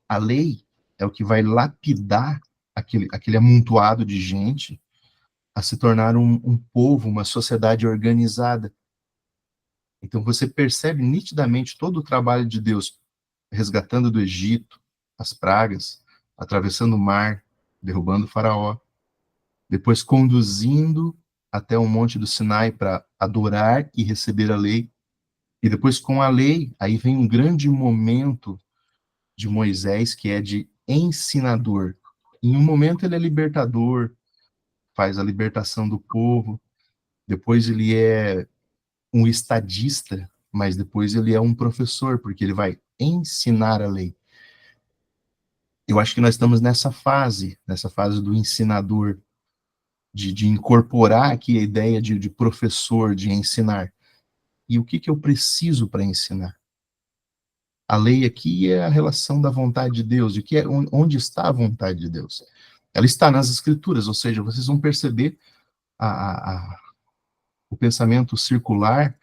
[SPEAKER 1] A lei é o que vai lapidar aquele amontoado de gente a se tornar um povo, uma sociedade organizada. Então você percebe nitidamente todo o trabalho de Deus resgatando do Egito as pragas, atravessando o mar, derrubando o faraó, depois conduzindo até o monte do Sinai para adorar e receber a lei, e depois com a lei, aí vem um grande momento de Moisés, que é de ensinador. Em um momento ele é libertador, faz a libertação do povo, depois ele é um estadista, mas depois ele é um professor, porque ele vai ensinar a lei. Eu acho que nós estamos nessa fase do ensinador, de incorporar aqui a ideia de professor, de ensinar. E o que eu preciso para ensinar? A lei aqui é a relação da vontade de Deus, de que onde está a vontade de Deus. Ela está nas Escrituras, ou seja, vocês vão perceber o pensamento circular,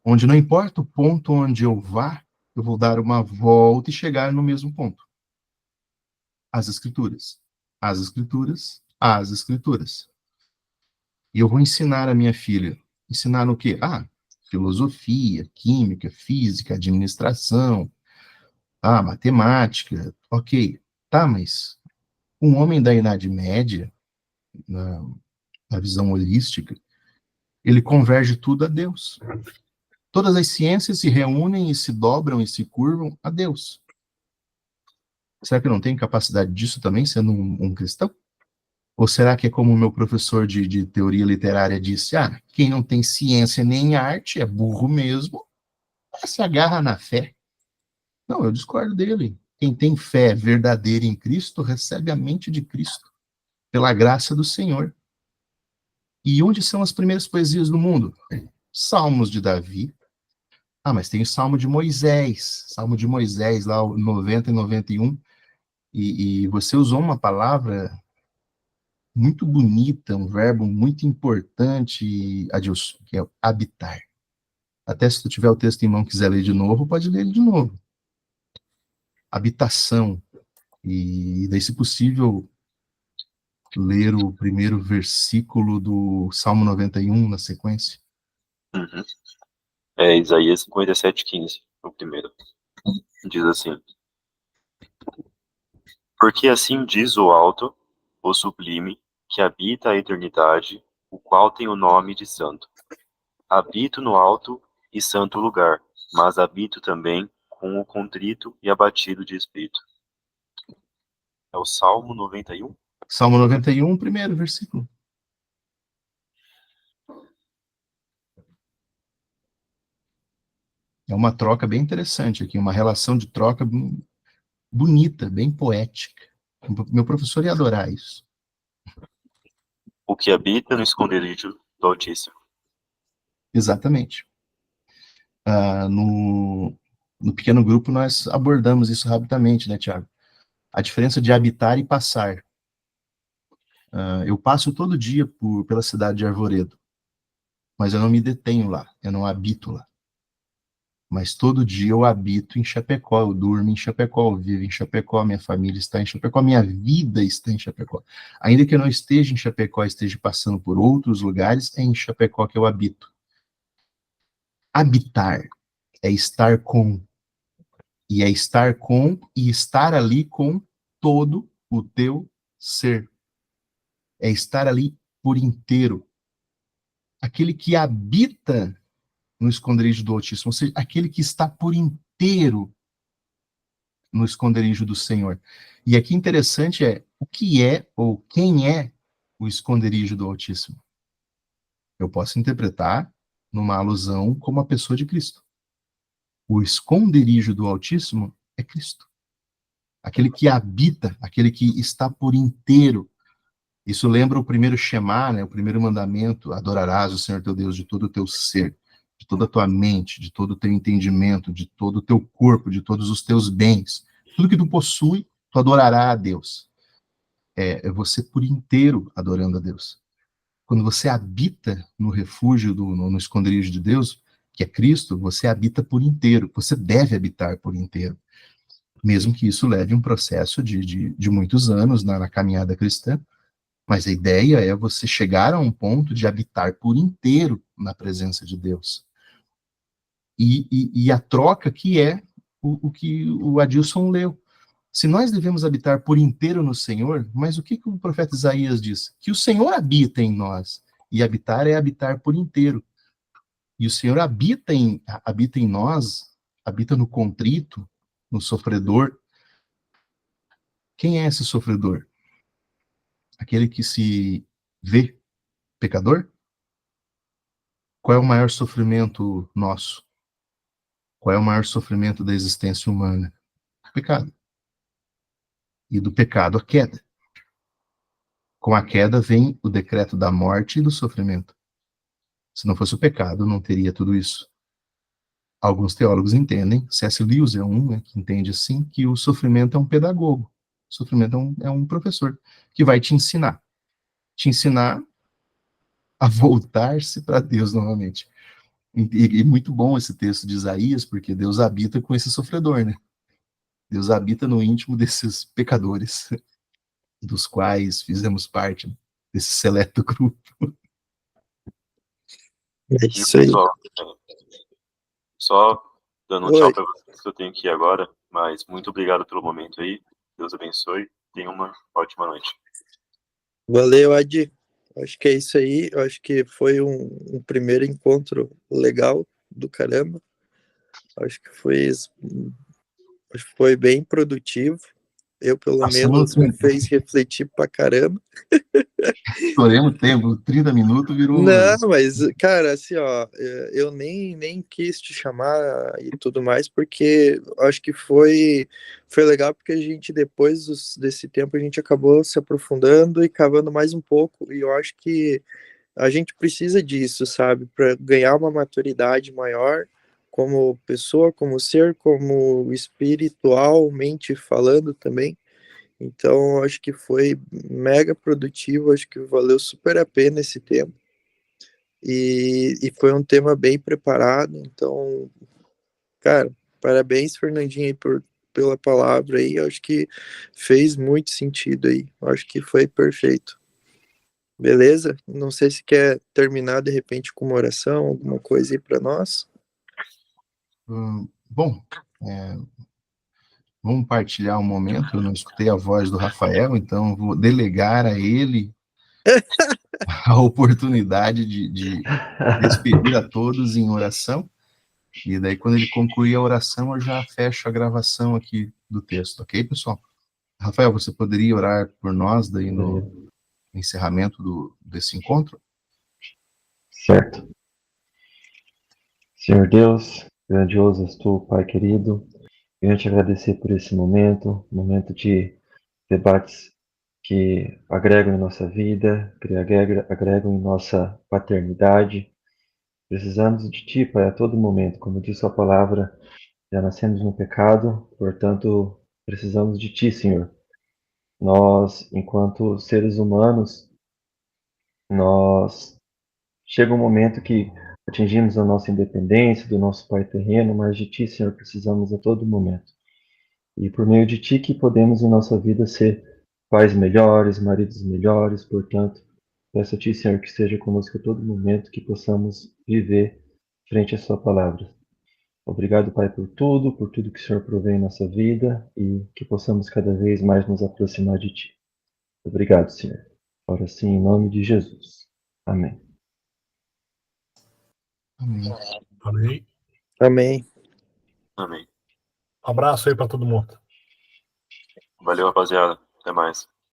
[SPEAKER 1] onde não importa o ponto onde eu vá, eu vou dar uma volta e chegar no mesmo ponto. As Escrituras. As Escrituras. As Escrituras. E eu vou ensinar a minha filha. Ensinar o quê? Filosofia, química, física, administração, matemática. Ok. Tá, mas um homem da Idade Média, na visão holística, ele converge tudo a Deus. Todas as ciências se reúnem e se dobram e se curvam a Deus. Será que eu não tenho capacidade disso também, sendo um cristão? Ou será que é como o meu professor de teoria literária disse, quem não tem ciência nem arte é burro mesmo, se agarra na fé. Não, eu discordo dele. Quem tem fé verdadeira em Cristo recebe a mente de Cristo, pela graça do Senhor. E onde são as primeiras poesias do mundo? Salmos de Davi. Mas tem o Salmo de Moisés, lá, 90 e 91, e você usou uma palavra muito bonita, um verbo muito importante, Adilson, que é habitar. Até se tu tiver o texto em mão e quiser ler de novo, pode ler ele de novo. Habitação. E daí, se possível, ler o primeiro versículo do Salmo 91 na sequência.
[SPEAKER 4] Uhum. É Isaías 57:15, o primeiro. Diz assim: Porque assim diz o alto, o sublime, que habita a eternidade, o qual tem o nome de santo. Habito no alto e santo lugar, mas habito também com o contrito e abatido de espírito. É o Salmo 91?
[SPEAKER 1] Salmo 91, primeiro versículo. É uma troca bem interessante aqui, uma relação de troca bonita, bem poética. Meu professor ia adorar isso.
[SPEAKER 4] O que habita no esconderijo do Altíssimo.
[SPEAKER 1] Exatamente. No pequeno grupo nós abordamos isso rapidamente, né, Tiago? A diferença de habitar e passar. Eu passo todo dia pela cidade de Arvoredo, mas eu não me detenho lá, eu não habito lá. Mas todo dia eu habito em Chapecó, eu durmo em Chapecó, eu vivo em Chapecó, minha família está em Chapecó, minha vida está em Chapecó. Ainda que eu não esteja em Chapecó, esteja passando por outros lugares, é em Chapecó que eu habito. Habitar é estar com, e é estar com e estar ali com todo o teu ser. É estar ali por inteiro. Aquele que habita no esconderijo do Altíssimo, ou seja, aquele que está por inteiro no esconderijo do Senhor. E aqui interessante o que é, ou quem é o esconderijo do Altíssimo. Eu posso interpretar numa alusão como a pessoa de Cristo. O esconderijo do Altíssimo é Cristo. Aquele que habita, aquele que está por inteiro. Isso lembra o primeiro Shema, né, o primeiro mandamento: adorarás o Senhor teu Deus de todo o teu ser, de toda a tua mente, de todo o teu entendimento, de todo o teu corpo, de todos os teus bens. Tudo que tu possui, tu adorará a Deus. É você por inteiro adorando a Deus. Quando você habita no refúgio, no esconderijo de Deus, que é Cristo, você habita por inteiro. Você deve habitar por inteiro. Mesmo que isso leve um processo de muitos anos na caminhada cristã. Mas a ideia é você chegar a um ponto de habitar por inteiro na presença de Deus. E a troca que é o que o Adilson leu. Se nós devemos habitar por inteiro no Senhor, mas o que o profeta Isaías diz? Que o Senhor habita em nós. E habitar é habitar por inteiro. E o Senhor habita em nós, habita no contrito, no sofredor. Quem é esse sofredor? Aquele que se vê pecador? Qual é o maior sofrimento nosso? Qual é o maior sofrimento da existência humana? O pecado. E do pecado, a queda. Com a queda vem o decreto da morte e do sofrimento. Se não fosse o pecado, não teria tudo isso. Alguns teólogos entendem, C.S. Lewis é um, né, que entende assim, que o sofrimento é um pedagogo. O sofrimento é um professor que vai te ensinar. Te ensinar a voltar-se para Deus novamente. E muito bom esse texto de Isaías, porque Deus habita com esse sofredor, né? Deus habita no íntimo desses pecadores, dos quais fizemos parte desse seleto grupo.
[SPEAKER 5] É
[SPEAKER 4] E
[SPEAKER 5] isso aí.
[SPEAKER 4] pessoal, só dando um
[SPEAKER 5] Oi.
[SPEAKER 4] tchau para vocês, que eu tenho que ir agora, mas muito obrigado pelo momento aí. Deus abençoe. Tenha uma ótima noite.
[SPEAKER 5] Valeu, Adi. Acho que é isso aí. Acho que foi um primeiro encontro legal do caramba. Acho que foi bem produtivo. Eu, pelo
[SPEAKER 1] Passamos
[SPEAKER 5] menos, me fez refletir pra caramba.
[SPEAKER 1] estouremos tempo, 30 minutos virou.
[SPEAKER 5] Não, mas, cara, assim, ó, eu nem quis te chamar e tudo mais, porque acho que foi legal, porque a gente, depois desse tempo, a gente acabou se aprofundando e cavando mais um pouco, e eu acho que a gente precisa disso, sabe, para ganhar uma maturidade maior, como pessoa, como ser, como espiritualmente falando também. Então, acho que foi mega produtivo, acho que valeu super a pena esse tempo. E foi um tema bem preparado, então, cara, parabéns, Fernandinho, aí pela palavra aí, eu acho que fez muito sentido aí, eu acho que foi perfeito. Beleza? Não sei se quer terminar de repente com uma oração, alguma coisa aí para nós.
[SPEAKER 1] Bom, vamos partilhar um momento. Eu não escutei a voz do Rafael, então vou delegar a ele a oportunidade de despedir a todos em oração. E daí, quando ele concluir a oração, eu já fecho a gravação aqui do texto, ok, pessoal? Rafael, você poderia orar por nós daí no encerramento desse encontro?
[SPEAKER 3] Certo. Senhor Deus, grandioso és tu, Pai querido, quero te agradecer por esse momento de debates que agregam em nossa vida, que agregam em nossa paternidade. Precisamos de ti, Pai, a todo momento. Como diz sua palavra, já nascemos no pecado, portanto, precisamos de ti, Senhor. Nós, enquanto seres humanos, nós chega um momento que atingimos a nossa independência do nosso Pai terreno, mas de ti, Senhor, precisamos a todo momento. E por meio de ti que podemos em nossa vida ser pais melhores, maridos melhores, portanto, peço a ti, Senhor, que esteja conosco a todo momento, que possamos viver frente à sua palavra. Obrigado, Pai, por tudo que o Senhor provém em nossa vida e que possamos cada vez mais nos aproximar de ti. Obrigado, Senhor. Ora assim, em nome de Jesus. Amém.
[SPEAKER 1] Amém.
[SPEAKER 2] Amém.
[SPEAKER 5] Amém.
[SPEAKER 4] Amém.
[SPEAKER 2] Um abraço aí para todo mundo.
[SPEAKER 4] Valeu, rapaziada. Até mais.